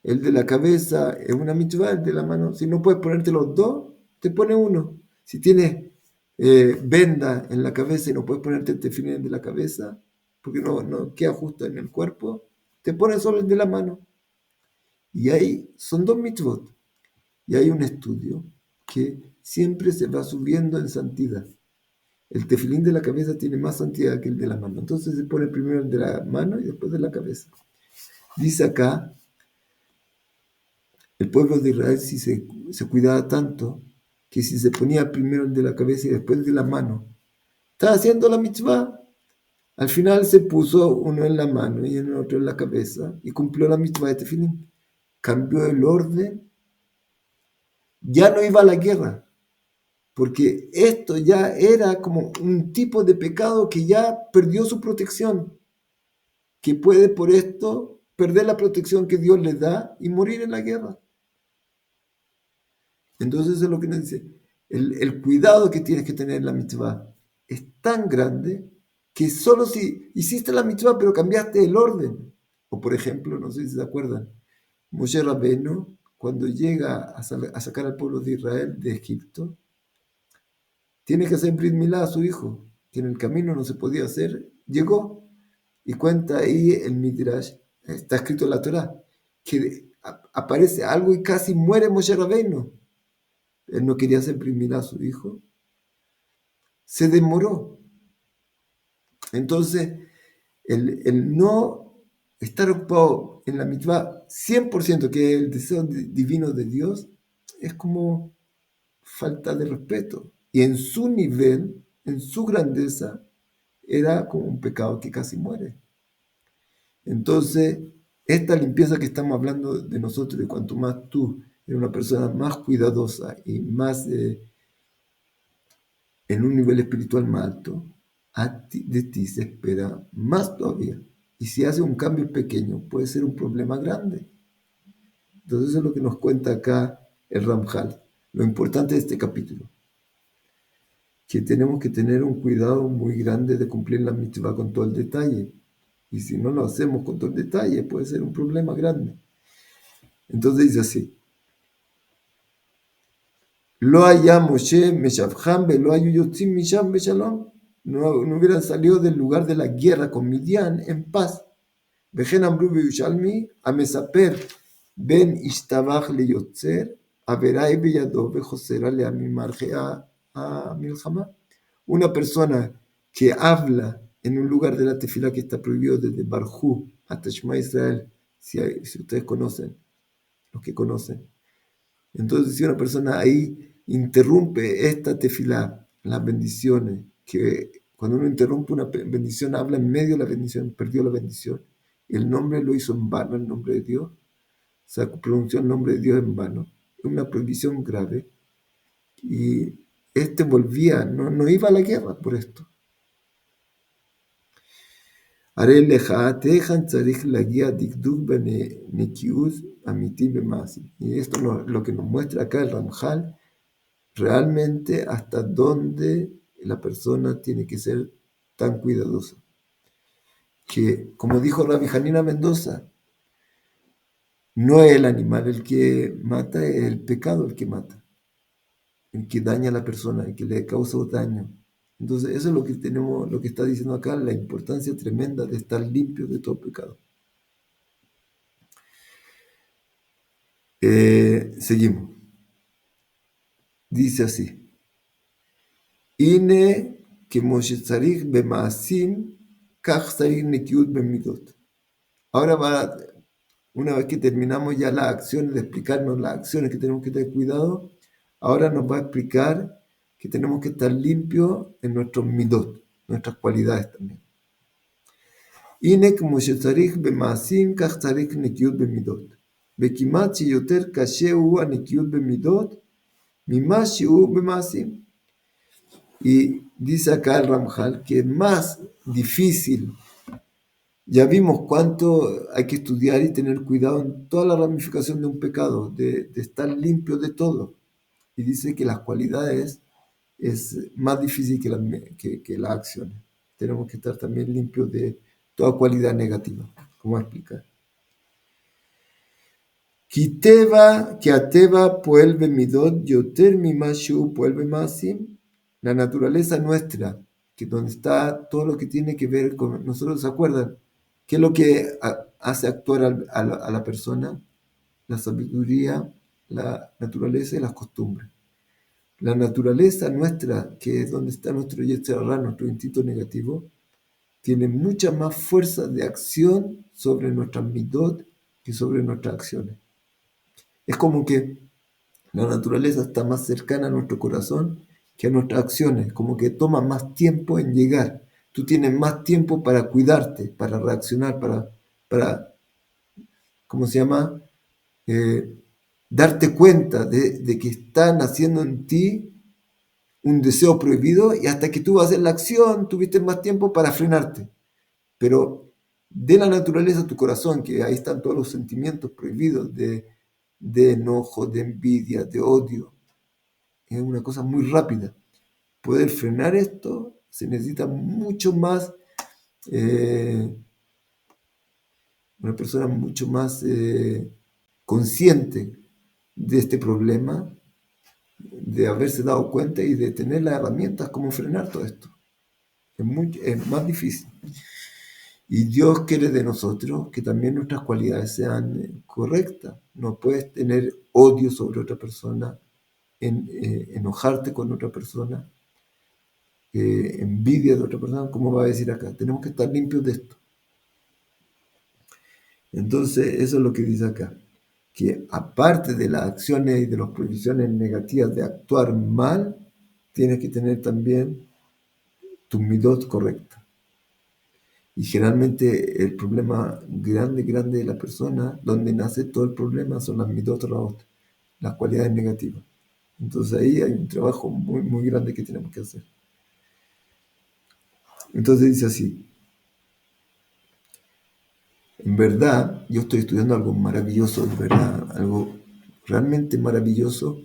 El de la cabeza es una mitzvah, el de la mano. Si no puedes ponerte los dos, te pone uno. Si tienes venda en la cabeza y no puedes ponerte el tefilín de la cabeza, porque no queda justo en el cuerpo, te pones solo el de la mano. Y ahí son dos mitzvot. Y hay un estudio que siempre se va subiendo en santidad. El tefilín de la cabeza tiene más santidad que el de la mano. Entonces se pone primero el de la mano y después de la cabeza. Dice acá, el pueblo de Israel si se cuidaba tanto que si se ponía primero el de la cabeza y después el de la mano, estaba haciendo la mitzvah. Al final se puso uno en la mano y el otro en la cabeza y cumplió la mitzvah de tefilín. Cambió el orden, ya no iba a la guerra, porque esto ya era como un tipo de pecado que ya perdió su protección, que puede por esto perder la protección que Dios le da y morir en la guerra. Entonces eso es lo que nos dice, el cuidado que tienes que tener en la mitzvah es tan grande que solo si hiciste la mitzvah pero cambiaste el orden, o por ejemplo, no sé si se acuerdan, Moshe Rabbeinu, cuando llega a sacar al pueblo de Israel de Egipto, tiene que hacer Brit Milá a su hijo, que en el camino no se podía hacer, llegó y cuenta ahí el Midrash, está escrito en la Torá, que aparece algo y casi muere Moshe Rabbeinu. Él no quería hacer Brit Milá a su hijo, se demoró. Entonces, el no estar ocupado en la mitzvah 100%, que es el deseo divino de Dios, es como falta de respeto. Y en su nivel, en su grandeza, era como un pecado que casi muere. Entonces, esta limpieza que estamos hablando de nosotros, y cuanto más tú eres una persona más cuidadosa y más en un nivel espiritual más alto, de ti se espera más todavía. Y si hace un cambio pequeño, puede ser un problema grande. Entonces, eso es lo que nos cuenta acá el Ramjal. Lo importante de este capítulo, que tenemos que tener un cuidado muy grande de cumplir la mitzvah con todo el detalle. Y si no lo hacemos con todo el detalle, puede ser un problema grande. Entonces dice así: Lo haya Moshe Meshavham lo haya Yotzim Misham Beshalom. No hubieran salido del lugar de la guerra con Midian en paz. Vejen Amru Beyushalmi, Amesaper Ben Ishtabach le Yotzer, Averai Beyado Bejosera le Amimarje a Milhama. Una persona que habla en un lugar de la tefila que está prohibido desde Barjú hasta Shema Israel, si ustedes conocen, los que conocen. Entonces, si una persona ahí interrumpe esta tefilá, las bendiciones, que cuando uno interrumpe una bendición, habla en medio de la bendición, perdió la bendición, y el nombre lo hizo en vano, el nombre de Dios, o sea, pronunció el nombre de Dios en vano, es una prohibición grave, y volvía, no iba a la guerra por esto. Haré lejatejan tzarich lagia dikduk benekiuz amiti bemasi. Y esto lo que nos muestra acá el Ramjal, realmente hasta dónde la persona tiene que ser tan cuidadosa. Que, como dijo Rabbi Janina Mendoza, no es el animal el que mata, es el pecado el que mata, el que daña a la persona, el que le causa daño. Entonces, eso es lo que tenemos, lo que está diciendo acá, la importancia tremenda de estar limpio de todo pecado. Seguimos. Dice así: Ine que Moshe tzarich bemaasim, kach tzarich nekiut bemidot. Ahora una vez que terminamos ya las acciones, de explicarnos las acciones que tenemos que tener cuidado, ahora nos va a explicar que tenemos que estar limpios en nuestros midot, nuestras cualidades también. Ine que Moshe tzarich bemaasim, kach tzarich nekiut bemidot. Bekimat sheyoter kashe hu hanekiut bemidot, mima shehu bemaasim. Y dice acá el Ramjal que es más difícil. Ya vimos cuánto hay que estudiar y tener cuidado en toda la ramificación de un pecado, de estar limpio de todo. Y dice que las cualidades es más difícil que las acciones. Tenemos que estar también limpios de toda cualidad negativa. ¿Cómo explicar? Que ateva poel bemidot yoter mimashu poel bemasim. La naturaleza nuestra, que donde está todo lo que tiene que ver con nosotros, ¿se acuerdan? ¿Qué es lo que hace actuar a la persona? La sabiduría, la naturaleza y las costumbres. La naturaleza nuestra, que es donde está nuestro yetzer hara, nuestro instinto negativo, tiene mucha más fuerza de acción sobre nuestras midot que sobre nuestras acciones. Es como que la naturaleza está más cercana a nuestro corazón que a nuestras acciones, como que toma más tiempo en llegar. Tú tienes más tiempo para cuidarte, para reaccionar, para ¿cómo se llama? Darte cuenta de que está naciendo en ti un deseo prohibido, y hasta que tú vas a hacer la acción, tuviste más tiempo para frenarte. Pero de la naturaleza tu corazón, que ahí están todos los sentimientos prohibidos de enojo, de envidia, de odio, es una cosa muy rápida. Poder frenar esto se necesita mucho más, una persona mucho más consciente de este problema, de haberse dado cuenta y de tener las herramientas como frenar todo esto. Es más difícil. Y Dios quiere de nosotros que también nuestras cualidades sean correctas. No puedes tener odio sobre otra persona, enojarte con otra persona, envidia de otra persona, como va a decir acá. Tenemos que estar limpios de esto. Entonces, eso es lo que dice acá. que aparte de las acciones y de las prohibiciones negativas de actuar mal, tienes que tener también tu midot correcta. Y generalmente el problema grande de la persona, donde nace todo el problema, son las midot raot, las cualidades negativas. Entonces ahí hay un trabajo muy, muy grande que tenemos que hacer. Entonces dice así: en verdad, yo estoy estudiando algo maravilloso, de verdad, algo realmente maravilloso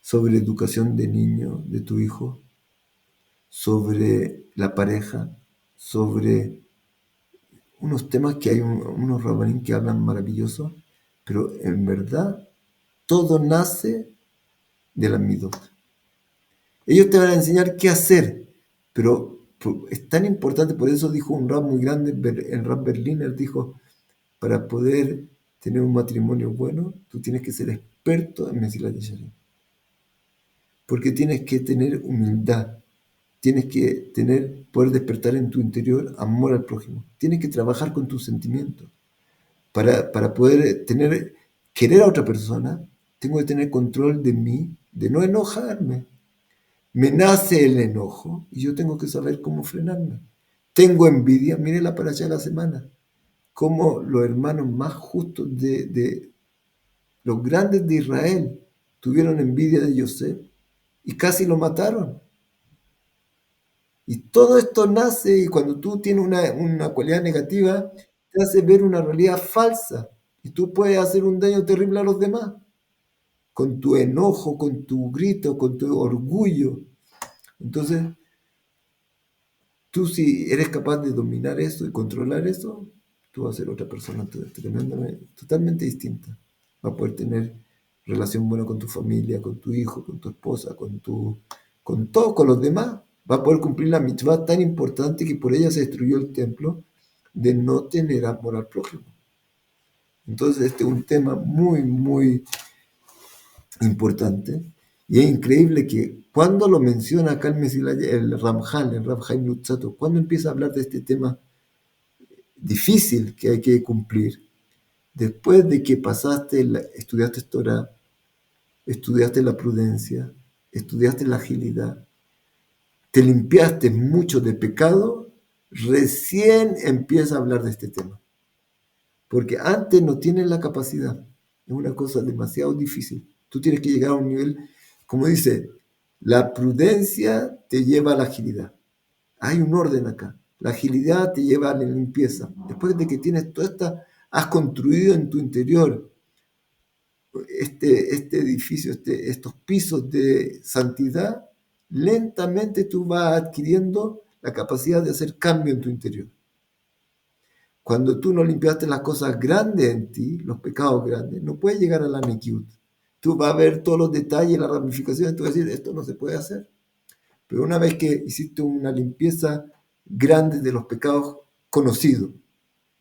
sobre educación de niño, de tu hijo, sobre la pareja, sobre unos temas que hay unos rabanín que hablan maravilloso, pero en verdad todo nace de la midot. Ellos te van a enseñar qué hacer, pero es tan importante, por eso dijo un rab muy grande, el rab Berliner dijo: para poder tener un matrimonio bueno, tú tienes que ser experto en Mesilat Yesharim. Porque tienes que tener humildad, tienes que poder despertar en tu interior amor al prójimo, tienes que trabajar con tus sentimientos. Para poder querer a otra persona, tengo que tener control de mí, de no enojarme. Me nace el enojo y yo tengo que saber cómo frenarme. Tengo envidia, mire la paracha de la semana, cómo los hermanos más justos de los grandes de Israel tuvieron envidia de Yosef y casi lo mataron. Y todo esto nace, y cuando tú tienes una cualidad negativa, te hace ver una realidad falsa. Y tú puedes hacer un daño terrible a los demás. Con tu enojo, con tu grito, con tu orgullo. Entonces, tú si eres capaz de dominar eso y controlar eso, tú vas a ser otra persona tremendamente, totalmente distinta. Vas a poder tener relación buena con tu familia, con tu hijo, con tu esposa, con todo, con los demás. Va a poder cumplir la mitzvah tan importante que por ella se destruyó el templo, de no tener amor al prójimo. Entonces este es un tema muy, muy importante, y es increíble que cuando lo menciona acá el Ramjal, el Rav Chaim Luzzatto, cuando empieza a hablar de este tema difícil que hay que cumplir, después de que estudiaste Torah, estudiaste la prudencia, estudiaste la agilidad, te limpiaste mucho de pecado, recién empieza a hablar de este tema. Porque antes no tienes la capacidad. Es una cosa demasiado difícil. Tú tienes que llegar a un nivel, como dice, la prudencia te lleva a la agilidad. Hay un orden acá. La agilidad te lleva a la limpieza. Después de que tienes has construido en tu interior este edificio, estos pisos de santidad, lentamente tú vas adquiriendo la capacidad de hacer cambio en tu interior. Cuando tú no limpiaste las cosas grandes en ti, los pecados grandes, no puedes llegar a la Nekiut. Tú vas a ver todos los detalles, las ramificaciones, tú vas a decir, esto no se puede hacer. Pero una vez que hiciste una limpieza grande de los pecados conocidos,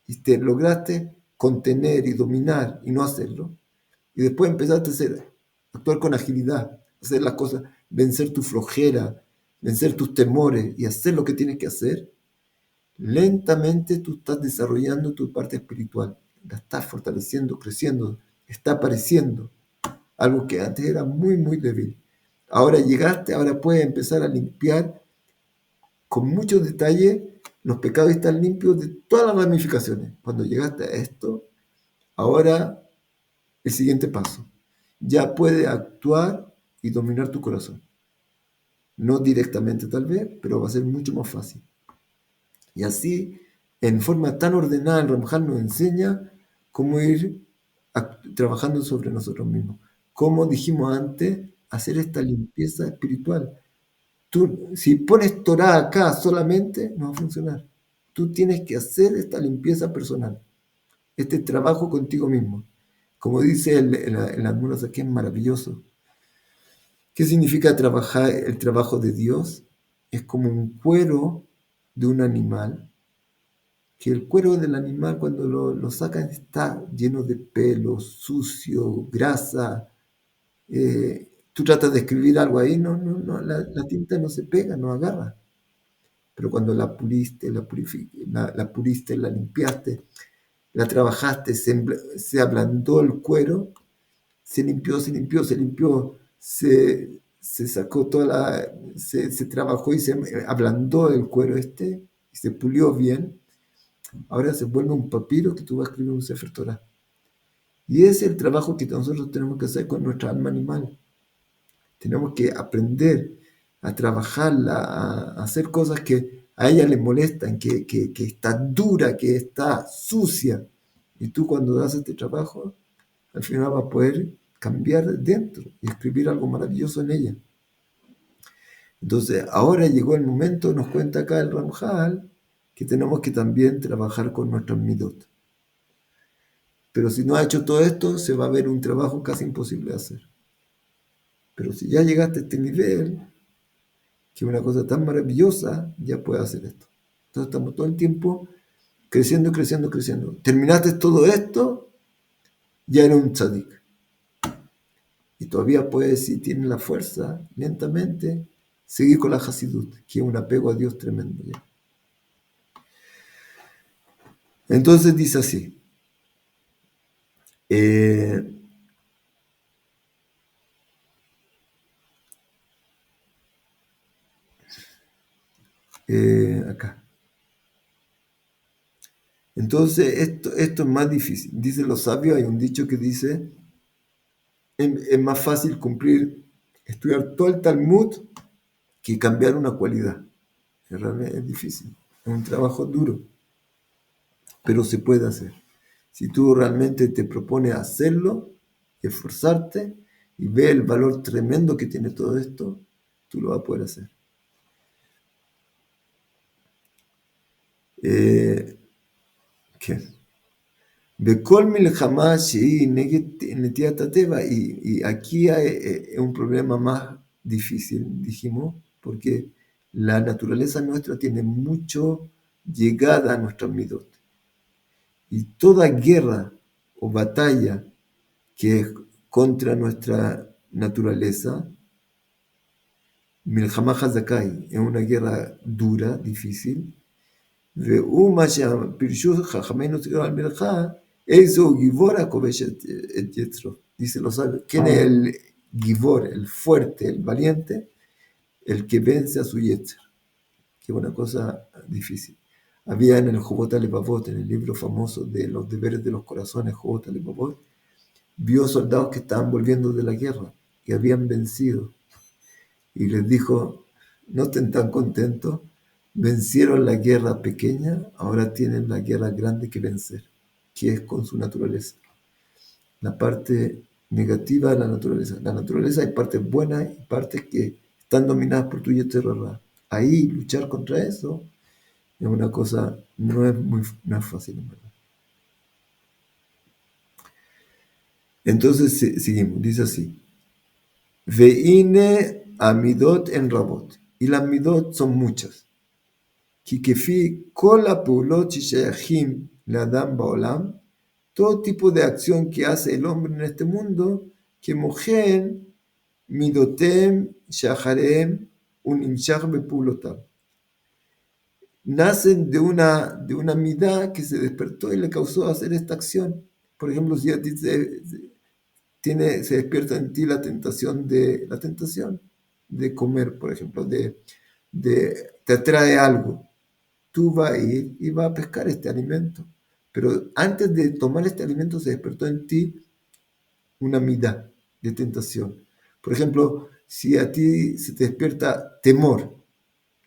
y te lograste contener y dominar y no hacerlo, y después empezaste a actuar con agilidad, hacer las cosas, vencer tu flojera, vencer tus temores y hacer lo que tienes que hacer, lentamente tú estás desarrollando tu parte espiritual, la estás fortaleciendo, creciendo, está apareciendo algo que antes era muy, muy débil. Ahora llegaste, ahora puedes empezar a limpiar con mucho detalle los pecados, están limpios de todas las ramificaciones. Cuando llegaste a esto, ahora el siguiente paso, ya puedes actuar y dominar tu corazón. No directamente tal vez, pero va a ser mucho más fácil. Y así, en forma tan ordenada, el Ramjal nos enseña cómo ir trabajando sobre nosotros mismos. Como dijimos antes, hacer esta limpieza espiritual. Tú, si pones Torah acá solamente, no va a funcionar. Tú tienes que hacer esta limpieza personal, este trabajo contigo mismo. Como dice el Admor aquí, es maravilloso. ¿Qué significa trabajar el trabajo de Dios? Es como un cuero de un animal, que el cuero del animal cuando lo sacan está lleno de pelo, sucio, grasa. Tú tratas de escribir algo ahí, no, la tinta no se pega, no agarra. Pero cuando la puriste, la limpiaste, la trabajaste, se ablandó el cuero, se limpió, se sacó se trabajó y se ablandó el cuero y se pulió bien. Ahora se vuelve un papiro que tú vas a escribir un Sefer Torah. Y ese es el trabajo que nosotros tenemos que hacer con nuestra alma animal. Tenemos que aprender a trabajarla, a hacer cosas que a ella le molestan, que está dura, que está sucia. Y tú cuando das este trabajo, al final vas a poder cambiar dentro y escribir algo maravilloso en ella. Entonces, ahora llegó el momento, nos cuenta acá el Ramjal, que tenemos que también trabajar con nuestras midot. Pero si no ha hecho todo esto, se va a ver un trabajo casi imposible de hacer. Pero si ya llegaste a este nivel, que es una cosa tan maravillosa, ya puedes hacer esto. Entonces estamos todo el tiempo creciendo. Terminaste todo esto, ya eres un tzadik. Y todavía puedes, si tienes la fuerza, lentamente, seguir con la Hasidut, que es un apego a Dios tremendo. ¿Ya? Entonces dice así. Acá. Entonces esto es más difícil. Dicen los sabios, hay un dicho que dice, es más fácil estudiar todo el Talmud que cambiar una cualidad. Realmente es difícil, es un trabajo duro, pero se puede hacer. Si tú realmente te propones hacerlo, esforzarte y ver el valor tremendo que tiene todo esto, tú lo vas a poder hacer. ¿Qué? Y aquí hay un problema más difícil, dijimos, porque la naturaleza nuestra tiene mucho llegada a nuestras midot. Y toda guerra o batalla que es contra nuestra naturaleza, Milhamá Hazakai, es una guerra dura, difícil. Dice los sabios, ¿quién es el Givor, el fuerte, el valiente? El que vence a su Yetzer, que es una cosa difícil. Había en el Jobot Alevavot, en el libro famoso de los deberes de los corazones, Jobot Alevavot, vio soldados que estaban volviendo de la guerra, que habían vencido. Y les dijo, no estén tan contentos, vencieron la guerra pequeña, ahora tienen la guerra grande que vencer, que es con su naturaleza. La parte negativa de la naturaleza. La naturaleza hay partes buenas y partes que están dominadas por tu Yetzer Hara. Ahí luchar contra eso es una cosa, no es fácil, en verdad. Entonces seguimos, dice así. Veine amidot en rabot. Y las midot son muchas. Kikefi kol ha'peulot sheshayachim le'adam ba'olam, todo tipo de acción que hace el hombre en este mundo, que mojen midotem shaharem un imshach bepulotam. Nacen de una midá que se despertó y le causó hacer esta acción. Por ejemplo, si a ti se despierta en ti la tentación de comer, por ejemplo, te atrae algo, tú vas a ir y vas a pescar este alimento. Pero antes de tomar este alimento se despertó en ti una midá de tentación. Por ejemplo, si a ti se te despierta temor,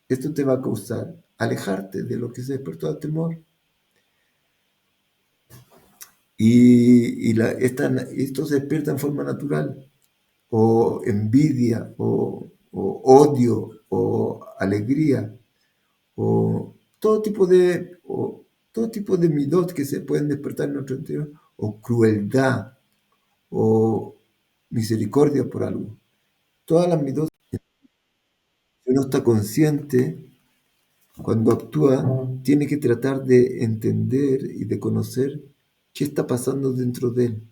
esto te va a causar alejarte de lo que se despertó a temor. Y esto se despierta en forma natural, o envidia, o odio, o alegría, o todo tipo de midot que se pueden despertar en nuestro interior, o crueldad, o misericordia por algo. Todas las midot, si uno está consciente, cuando actúa, tiene que tratar de entender y de conocer qué está pasando dentro de él.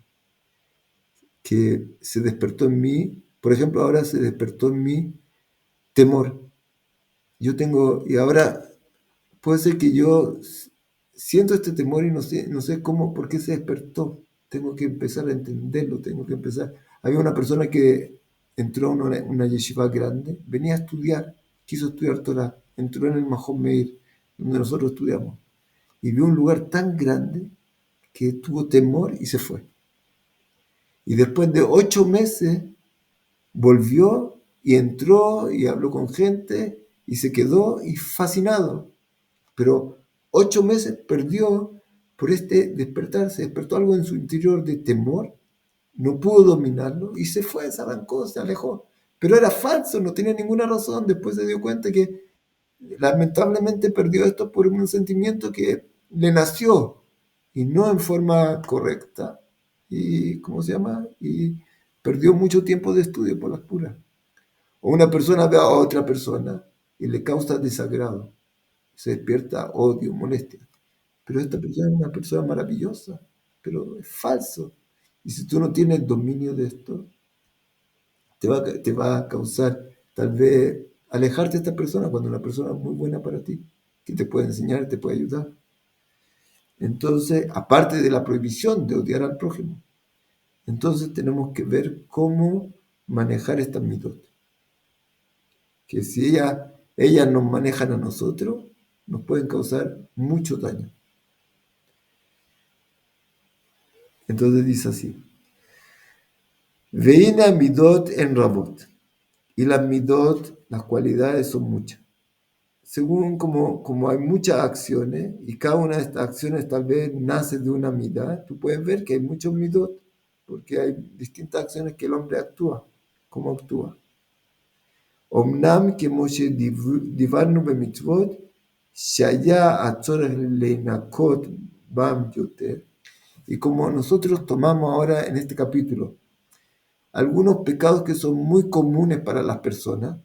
Que se despertó en mí, por ejemplo, ahora se despertó en mí temor. Y ahora puede ser que yo siento este temor y no sé cómo, por qué se despertó. Tengo que empezar a entenderlo, tengo que empezar. Había una persona que entró a una yeshiva grande, venía a estudiar, quiso estudiar Torah, entró en el Mahon Meir, donde nosotros estudiamos, y vio un lugar tan grande que tuvo temor y se fue. Y después de 8 meses volvió y entró y habló con gente y se quedó y fascinado. Pero 8 meses perdió por este despertar, se despertó algo en su interior de temor, no pudo dominarlo y se fue, se arrancó, se alejó. Pero era falso, no tenía ninguna razón. Después se dio cuenta que lamentablemente perdió esto por un sentimiento que le nació y no en forma correcta. Y, ¿cómo se llama? Y perdió mucho tiempo de estudio por las puras. O una persona ve a otra persona y le causa desagrado, se despierta odio, molestia. Pero esta persona es una persona maravillosa, pero es falso. Y si tú no tienes dominio de esto, te va a causar tal vez alejarte de esta persona cuando una persona es muy buena para ti, que te puede enseñar, te puede ayudar. Entonces, aparte de la prohibición de odiar al prójimo, entonces tenemos que ver cómo manejar estas midot. Que si ellas nos manejan a nosotros, nos pueden causar mucho daño. Entonces dice así: Veina midot en rabot. Y las midot, las cualidades son muchas. Según como hay muchas acciones, y cada una de estas acciones tal vez nace de una midá, tú puedes ver que hay muchos midot, porque hay distintas acciones que el hombre actúa, cómo actúa. Omnam כמו שדיברנו במצוות, שהיה הצורך לנקות בם יותר, y como nosotros tomamos ahora en este capítulo algunos pecados que son muy comunes para las personas,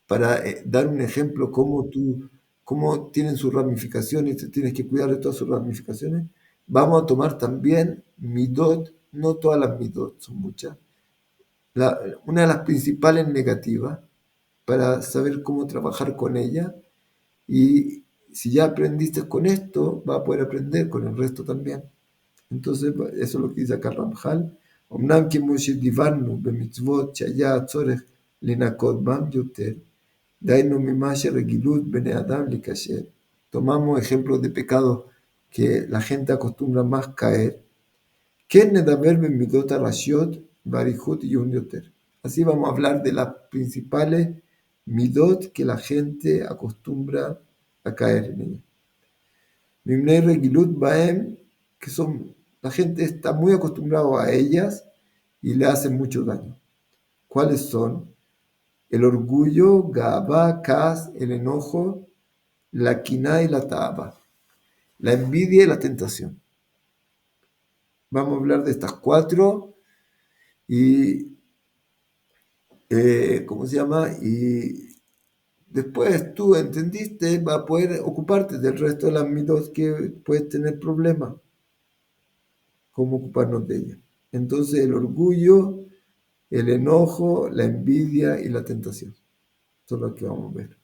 para dar un ejemplo cómo tienen sus ramificaciones, te tienes que cuidar de todas sus ramificaciones, vamos a tomar también midot, no todas las midot, son muchas, una de las principales negativas, para saber cómo trabajar con ella, y si ya aprendiste con esto, vas a poder aprender con el resto también. Entonces, eso es lo que dice acá Ramjal. אמנם כמו שדיברנו במצוות שהיה הצורך לנקות בם יותר, דהיינו ממה שרגילות בני אדם להיכשל. Tomamos ejemplos de pecados que la gente acostumbra más caer. כן נדבר במידות הראשיות באריכות עיון יותר. Así vamos a hablar de las principales midot que la gente acostumbra a caer en ellas. Mimnei regilut baem, que son, la gente está muy acostumbrada a ellas y le hacen mucho daño. ¿Cuáles son? El orgullo, gaba, kas, el enojo, la quina y la taba, la envidia y la tentación. Vamos a hablar de estas 4 y, ¿cómo se llama? Y después tú entendiste, vas a poder ocuparte del resto de las midot que puedes tener problemas. ¿Cómo ocuparnos de ellas? Entonces el orgullo, el enojo, la envidia y la tentación. Esto es lo que vamos a ver.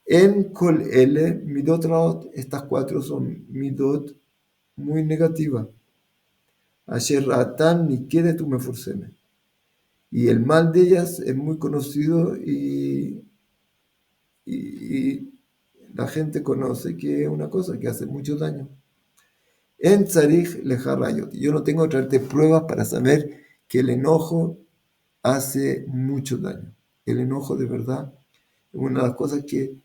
En Kol Ele, midot raot, estas 4 son midot muy negativas. Asher ratan ni quiere tu meforseme. Y el mal de ellas es muy conocido y la gente conoce que es una cosa que hace mucho daño. En tzarich lejarayot. Yo no tengo que traerte pruebas para saber que el enojo hace mucho daño. El enojo de verdad es una de las cosas que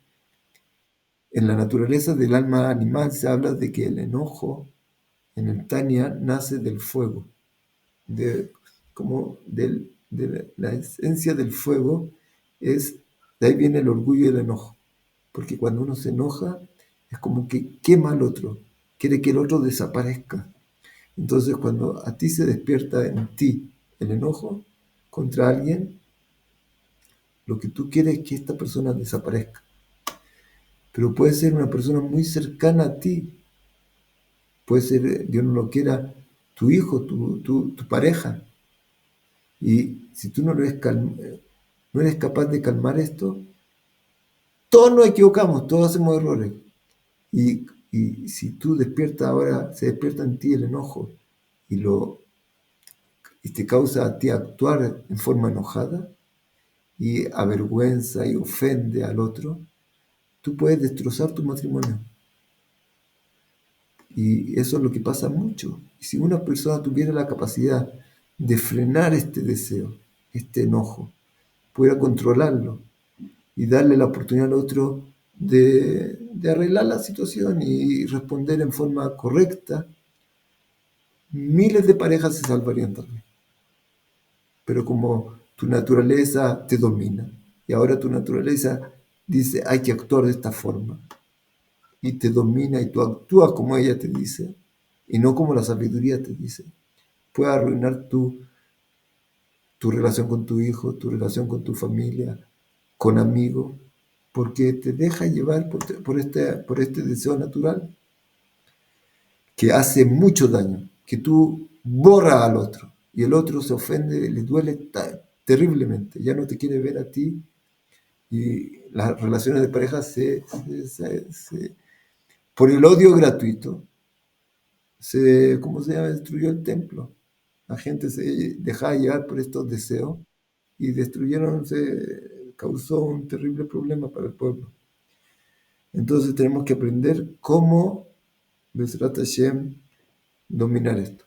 en la naturaleza del alma animal se habla de que el enojo en el Tanya nace del fuego, de la esencia del fuego de ahí viene el orgullo y el enojo, porque cuando uno se enoja es como que quema al otro, quiere que el otro desaparezca. Entonces cuando a ti se despierta en ti el enojo contra alguien, lo que tú quieres es que esta persona desaparezca. Pero puede ser una persona muy cercana a ti. Puede ser, Dios no lo quiera, tu hijo, tu pareja. Y si tú no eres capaz de calmar esto, todos nos equivocamos, todos hacemos errores. Y si tú despiertas ahora, se despierta en ti el enojo y, y te causa a ti actuar en forma enojada y avergüenza y ofende al otro, tú puedes destrozar tu matrimonio. Y eso es lo que pasa mucho. Y si una persona tuviera la capacidad de frenar este deseo, este enojo, pudiera controlarlo y darle la oportunidad al otro de arreglar la situación y responder en forma correcta, miles de parejas se salvarían también. Pero como tu naturaleza te domina y ahora tu naturaleza dice hay que actuar de esta forma y te domina y tú actúas como ella te dice y no como la sabiduría te dice, puede arruinar tu relación con tu hijo, tu relación con tu familia, con amigos, porque te deja llevar por este deseo natural que hace mucho daño, que tú borras al otro y el otro se ofende, le duele terriblemente, ya no te quiere ver a ti y las relaciones de pareja por el odio gratuito ¿cómo se llama? Destruyó el templo. La gente se dejaba llevar por estos deseos y se causó un terrible problema para el pueblo. Entonces tenemos que aprender cómo, Besrat Hashem, dominar esto.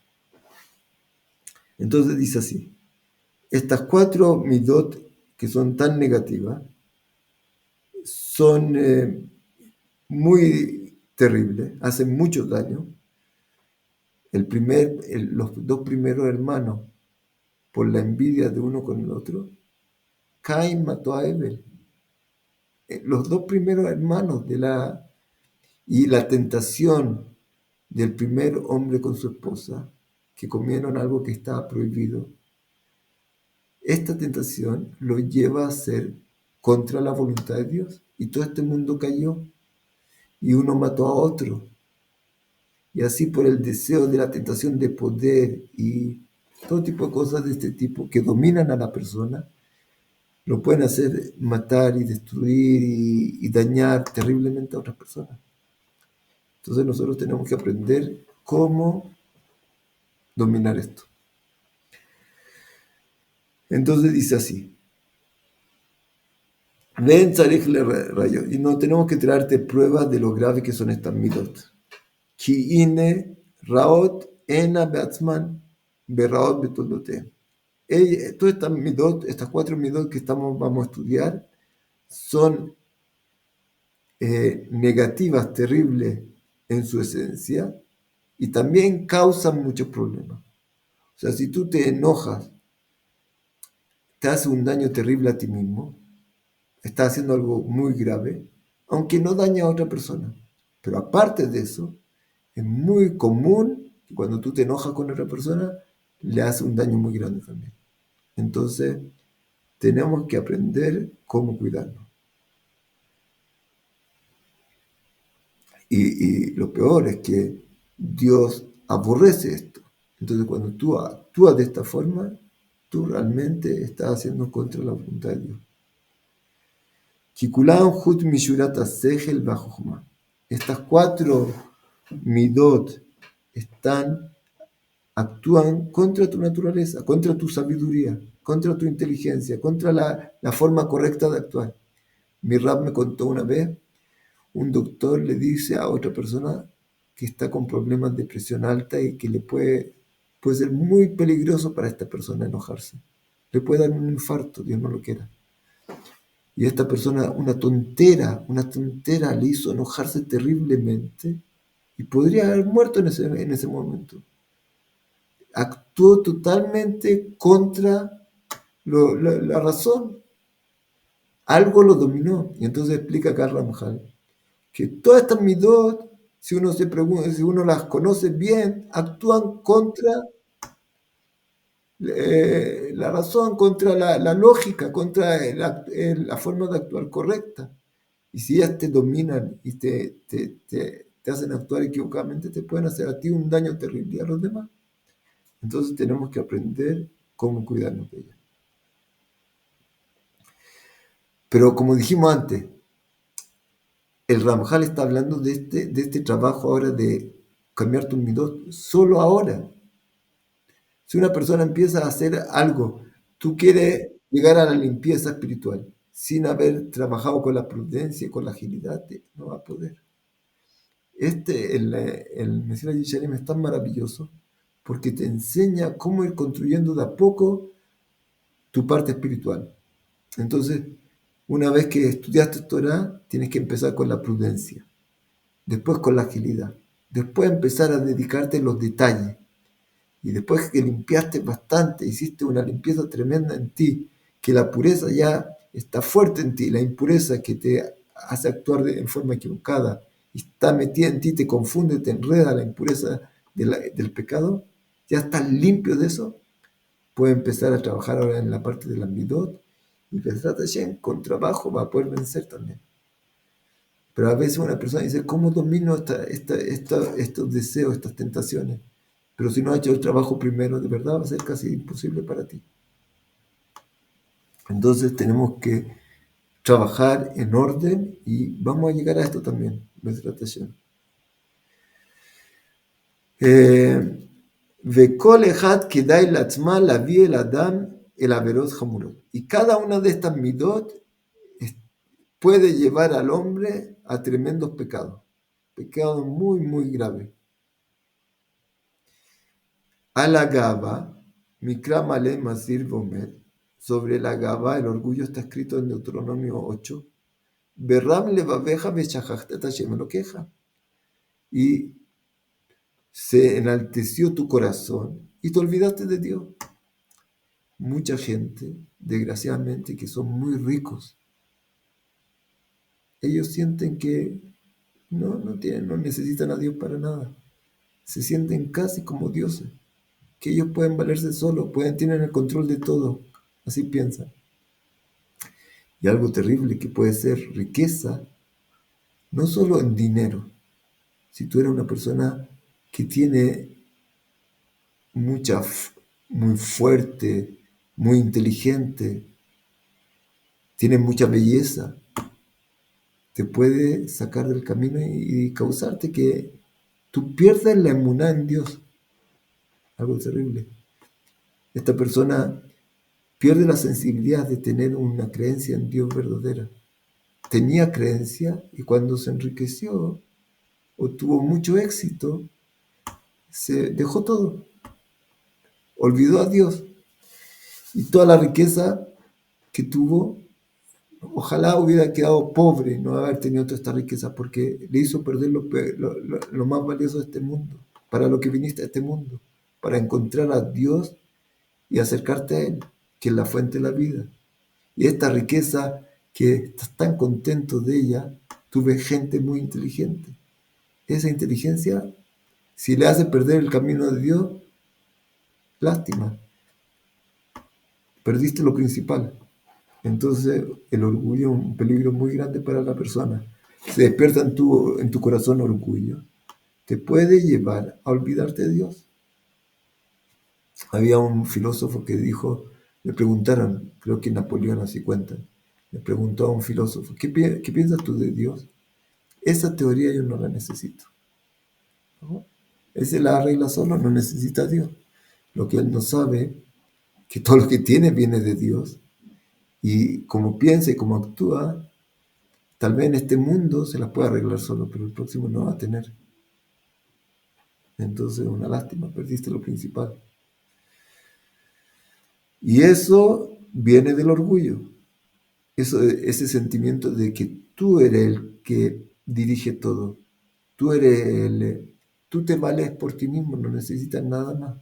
Entonces dice así, estas 4 midot que son tan negativas son muy terribles, hacen mucho daño. Los 2 primeros hermanos, por la envidia de uno con el otro, Caín mató a Abel. Los 2 primeros hermanos y la tentación del primer hombre con su esposa, que comieron algo que estaba prohibido, esta tentación lo lleva a ser contra la voluntad de Dios. Y todo este mundo cayó y uno mató a otro. Y así por el deseo de la tentación de poder y todo tipo de cosas de este tipo que dominan a la persona, lo pueden hacer matar y destruir y dañar terriblemente a otras personas. Entonces nosotros tenemos que aprender cómo dominar esto. Entonces dice así, ven tzarich le rayo, y no tenemos que traerte pruebas de lo grave que son estas midot. Ki ine raot ena beatzman beraot betoldote. Todas estas midot, estas 4 midot que vamos a estudiar, son negativas, terribles en su esencia, y también causan muchos problemas. O sea, si tú te enojas, te hace un daño terrible a ti mismo, estás haciendo algo muy grave, aunque no daña a otra persona. Pero aparte de eso, es muy común que cuando tú te enojas con otra persona, le hace un daño muy grande también. Entonces, tenemos que aprender cómo cuidarnos. Y lo peor es que Dios aborrece esto. Entonces, cuando tú actúas de esta forma, tú realmente estás haciendo contra la voluntad de Dios. Kikulam hut mishurat asehel bajujma. Estas 4 midot actúan contra tu naturaleza, contra tu sabiduría, contra tu inteligencia, contra la forma correcta de actuar. Mi Rab me contó una vez, un doctor le dice a otra persona que está con problemas de presión alta y que puede ser muy peligroso para esta persona enojarse. Le puede dar un infarto, Dios no lo quiera. Y esta persona, una tontera le hizo enojarse terriblemente y podría haber muerto en ese momento. Actuó totalmente contra la razón. Algo lo dominó. Y entonces explica acá Ramjal que todas estas midot, si uno se pregunta, si uno las conoce bien, actúan contra la razón, contra la lógica, contra la forma de actuar correcta. Y si ellas te dominan y te hacen actuar equivocadamente, te pueden hacer a ti un daño terrible y a los demás. Entonces tenemos que aprender cómo cuidarnos de ellas. Pero como dijimos antes, el Ramjal está hablando de este trabajo ahora de cambiar tu midot, solo ahora. Si una persona empieza a hacer algo, tú quieres llegar a la limpieza espiritual sin haber trabajado con la prudencia y con la agilidad, no va a poder. El Mesías Yesharim es tan maravilloso porque te enseña cómo ir construyendo de a poco tu parte espiritual. Entonces, una vez que estudiaste Torah, tienes que empezar con la prudencia, después con la agilidad, después empezar a dedicarte a los detalles. Y después que limpiaste bastante, hiciste una limpieza tremenda en ti, que la pureza ya está fuerte en ti, la impureza que te hace actuar en forma equivocada, y está metida en ti, te confunde, te enreda la impureza del pecado, ya estás limpio de eso, puedes empezar a trabajar ahora en la parte de la midot, y Bezrat Hashem, con trabajo va a poder vencer también. Pero a veces una persona dice, ¿cómo domino estos deseos, estas tentaciones? Pero si no has hecho el trabajo primero, de verdad va a ser casi imposible para ti. Entonces tenemos que trabajar en orden y vamos a llegar a esto también, Bezrat Hashem. Vekol echad kedai latzma lavi el adam el averot hamurot. Y cada una de estas midot puede llevar al hombre a tremendos pecados muy, muy graves. A la gaba, Mikra Male Masir Vomer, sobre la gaba, el orgullo está escrito en Deuteronomio 8, Berram levaveja beshachachtat Hashem lo queja. Y se enalteció tu corazón y te olvidaste de Dios. Mucha gente, desgraciadamente, que son muy ricos, ellos sienten que no necesitan a Dios para nada. Se sienten casi como dioses, que ellos pueden valerse solos, tienen el control de todo. Así piensan. Y algo terrible que puede ser riqueza, no solo en dinero. Si tú eres una persona que tiene muy fuerte, muy inteligente, tiene mucha belleza, te puede sacar del camino y causarte que tú pierdas la emuná en Dios. Algo terrible. Esta persona pierde la sensibilidad de tener una creencia en Dios verdadera. Tenía creencia y cuando se enriqueció o tuvo mucho éxito, se dejó todo. Olvidó a Dios. Y toda la riqueza que tuvo, ojalá hubiera quedado pobre, no haber tenido toda esta riqueza, porque le hizo perder lo más valioso de este mundo, para lo que viniste a este mundo, para encontrar a Dios y acercarte a Él, que es la fuente de la vida. Y esta riqueza que estás tan contento de ella, tú ves gente muy inteligente. Esa inteligencia, si le hace perder el camino de Dios, lástima. Perdiste lo principal. Entonces el orgullo es un peligro muy grande para la persona. Se despierta en tu corazón orgullo. Te puede llevar a olvidarte de Dios. Había un filósofo que dijo, le preguntaron, creo que Napoleón así cuentan, le preguntó a un filósofo, ¿qué piensas tú de Dios? Esa teoría yo no la necesito. ¿No? Él se la arregla solo, no necesita a Dios. Lo que él no sabe, que todo lo que tiene viene de Dios. Y como piensa y como actúa, tal vez en este mundo se las puede arreglar solo, pero el próximo no va a tener. Entonces, una lástima, perdiste lo principal. Y eso viene del orgullo. Ese sentimiento de que tú eres el que dirige todo. Tú te vales por ti mismo, no necesitas nada más.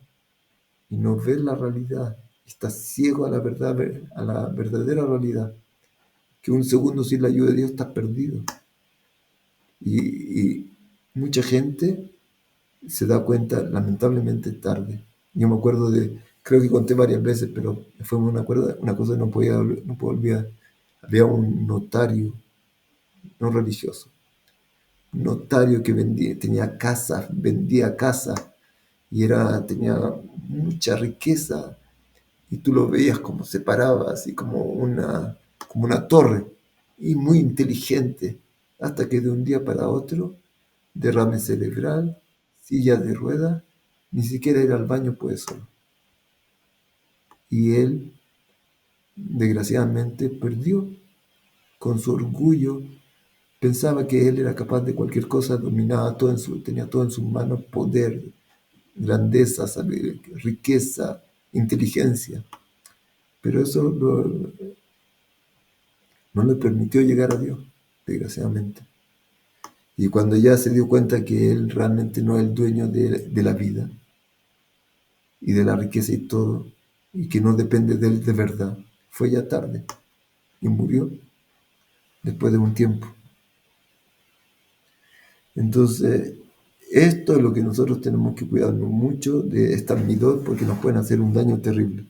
Y no ves la realidad. Estás ciego a la verdad, a la verdadera realidad. Que un segundo sin la ayuda de Dios estás perdido. Y mucha gente se da cuenta lamentablemente tarde. Yo me acuerdo creo que conté varias veces, pero fue una cosa que no puedo olvidar. Había un notario, no religioso, un notario que tenía casa, vendía casa y tenía mucha riqueza y tú lo veías como se paraba, así como una torre y muy inteligente hasta que de un día para otro, derrame cerebral, silla de ruedas, ni siquiera ir al baño puede solo. Y él, desgraciadamente, perdió con su orgullo. Pensaba que él era capaz de cualquier cosa, dominaba todo tenía todo en sus manos, poder, grandeza, saber, riqueza, inteligencia. Pero eso no le permitió llegar a Dios, desgraciadamente. Y cuando ya se dio cuenta que él realmente no es el dueño de la vida y de la riqueza y todo, y que no depende de él de verdad, fue ya tarde y murió después de un tiempo. Entonces, esto es lo que nosotros tenemos que cuidarnos mucho de estas midot, porque nos pueden hacer un daño terrible.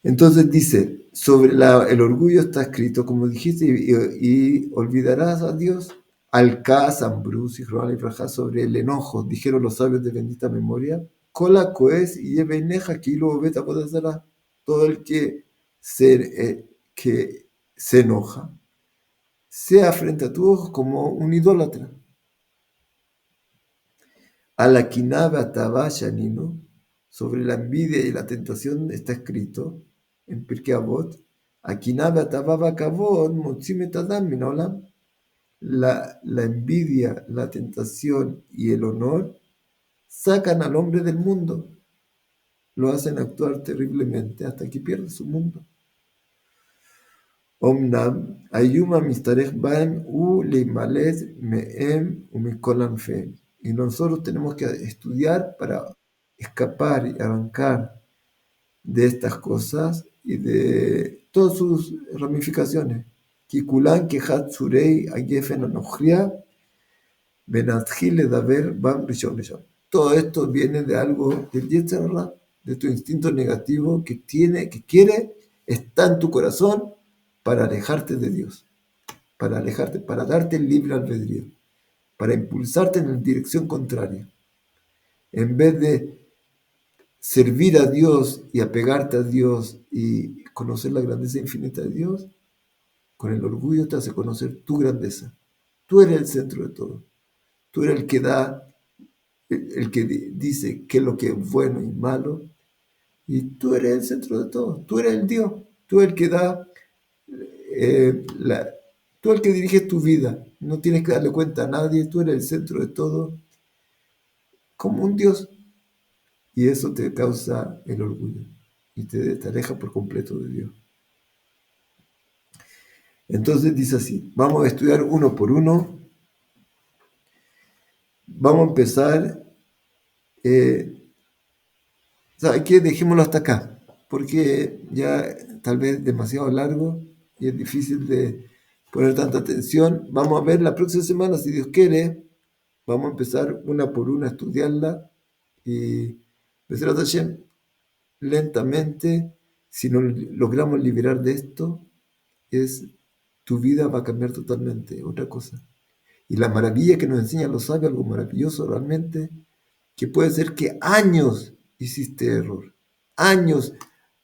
Entonces dice, sobre el orgullo está escrito, como dijiste, y olvidarás a Dios. Al-Kaz, Ambrus y Ronald y Brajá, sobre el enojo, dijeron los sabios de bendita memoria, Kola Koes y Yebeneja, Kilo Beta Podazara, todo el que se enoja, sea frente a tu ojo como un idólatra. A la Kinaba Tabashanino, sobre la envidia y la tentación está escrito en Pirkei Avot, Akinaba Tababa Kavod, Motzime Tadam Min Olam, la envidia, la tentación y el honor sacan al hombre del mundo, lo hacen actuar terriblemente hasta que pierde su mundo. Omnam, Ayuma Mistarech Baem U Leimalet Meem Umikolam Feem. Y nosotros tenemos que estudiar para escapar y arrancar de estas cosas y de todas sus ramificaciones. Kikulan Kehat Surei Ayefen Anochria Benatjile Daber Bam Rishon Rishon. Todo esto viene de algo del Yetzer Hara, de tu instinto negativo que quiere, está en tu corazón para alejarte de Dios, para darte el libre albedrío, para impulsarte en la dirección contraria. En vez de servir a Dios y apegarte a Dios y conocer la grandeza infinita de Dios, con el orgullo te hace conocer tu grandeza. Tú eres el centro de todo. Tú eres el que el que dice qué es lo que es bueno y malo, y tú eres el centro de todo. Tú eres el Dios. Tú eres el que tú eres el que dirige tu vida. No tienes que darle cuenta a nadie. Tú eres el centro de todo, como un Dios. Y eso te causa el orgullo y te aleja por completo de Dios. Entonces dice así, vamos a estudiar uno por uno. Vamos a empezar, ¿sabe qué? Dejémoslo hasta acá, porque ya tal vez demasiado largo y es difícil de poner tanta atención. Vamos a ver la próxima semana, si Dios quiere, vamos a empezar una por una a estudiarla y Besrat Hashem, lentamente, si nos logramos liberar de esto, tu vida va a cambiar totalmente, otra cosa. Y la maravilla que nos enseñan los sabios, algo maravilloso realmente, que puede ser que años hiciste error, años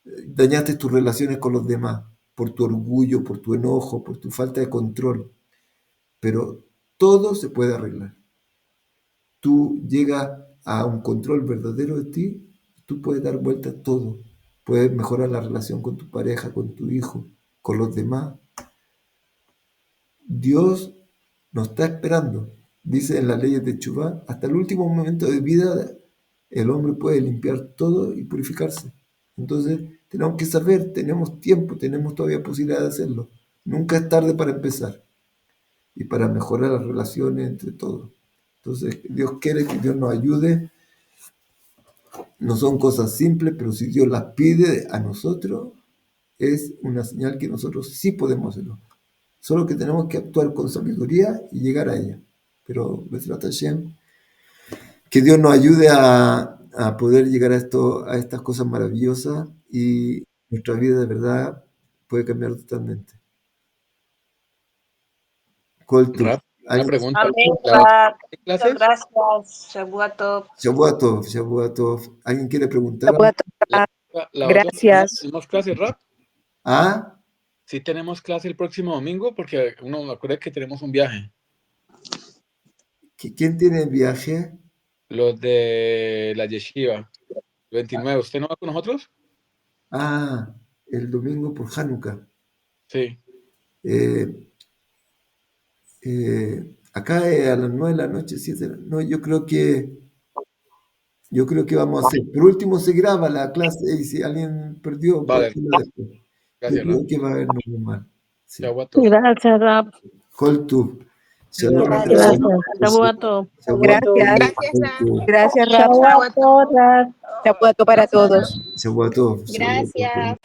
dañaste tus relaciones con los demás, por tu orgullo, por tu enojo, por tu falta de control, pero todo se puede arreglar. Tú llegas a un control verdadero de ti, tú puedes dar vuelta a todo, puedes mejorar la relación con tu pareja, con tu hijo, con los demás. Dios nos está esperando. Dice en las leyes de Teshuvá, hasta el último momento de vida, el hombre puede limpiar todo y purificarse. Entonces, tenemos que saber, tenemos tiempo, tenemos todavía posibilidad de hacerlo. Nunca es tarde para empezar y para mejorar las relaciones entre todos. Entonces, Dios quiere que Dios nos ayude. No son cosas simples, pero si Dios las pide a nosotros, es una señal que nosotros sí podemos hacerlo. Solo que tenemos que actuar con sabiduría y llegar a ella. Pero, Besrat Hashem, que Dios nos ayude a poder llegar a estas cosas maravillosas y nuestra vida de verdad puede cambiar totalmente. Rap, una pregunta. Amén, ¿La Muchas clases? gracias. Shabbat tov. Shabbat Tov, Shabbat Tov. ¿Alguien quiere preguntar? Shabbat tov. La otra Gracias. semana tenemos clase rap. ¿Ah? Sí tenemos clase el próximo domingo porque uno me acuerda que tenemos un viaje. ¿Quién tiene viaje? Los de la yeshiva. 29. ¿Usted no va con nosotros? Ah, el domingo por Hanukkah. Sí. Acá a las 9 de la noche, 7 de la No, yo creo que vamos a hacer. Por último se graba la clase y si alguien perdió, Vale. pues lo después. Yo Gracias, creo Rab. que va a haber normal. Sí. Shabuato. Gracias, Rab. Kol Tuv. Shalom. Gracias. Shabuato. Gracias. Kol Tuv. Gracias, Rab. Shabuato. Chapuato para todos. Shavuot Tov. Gracias.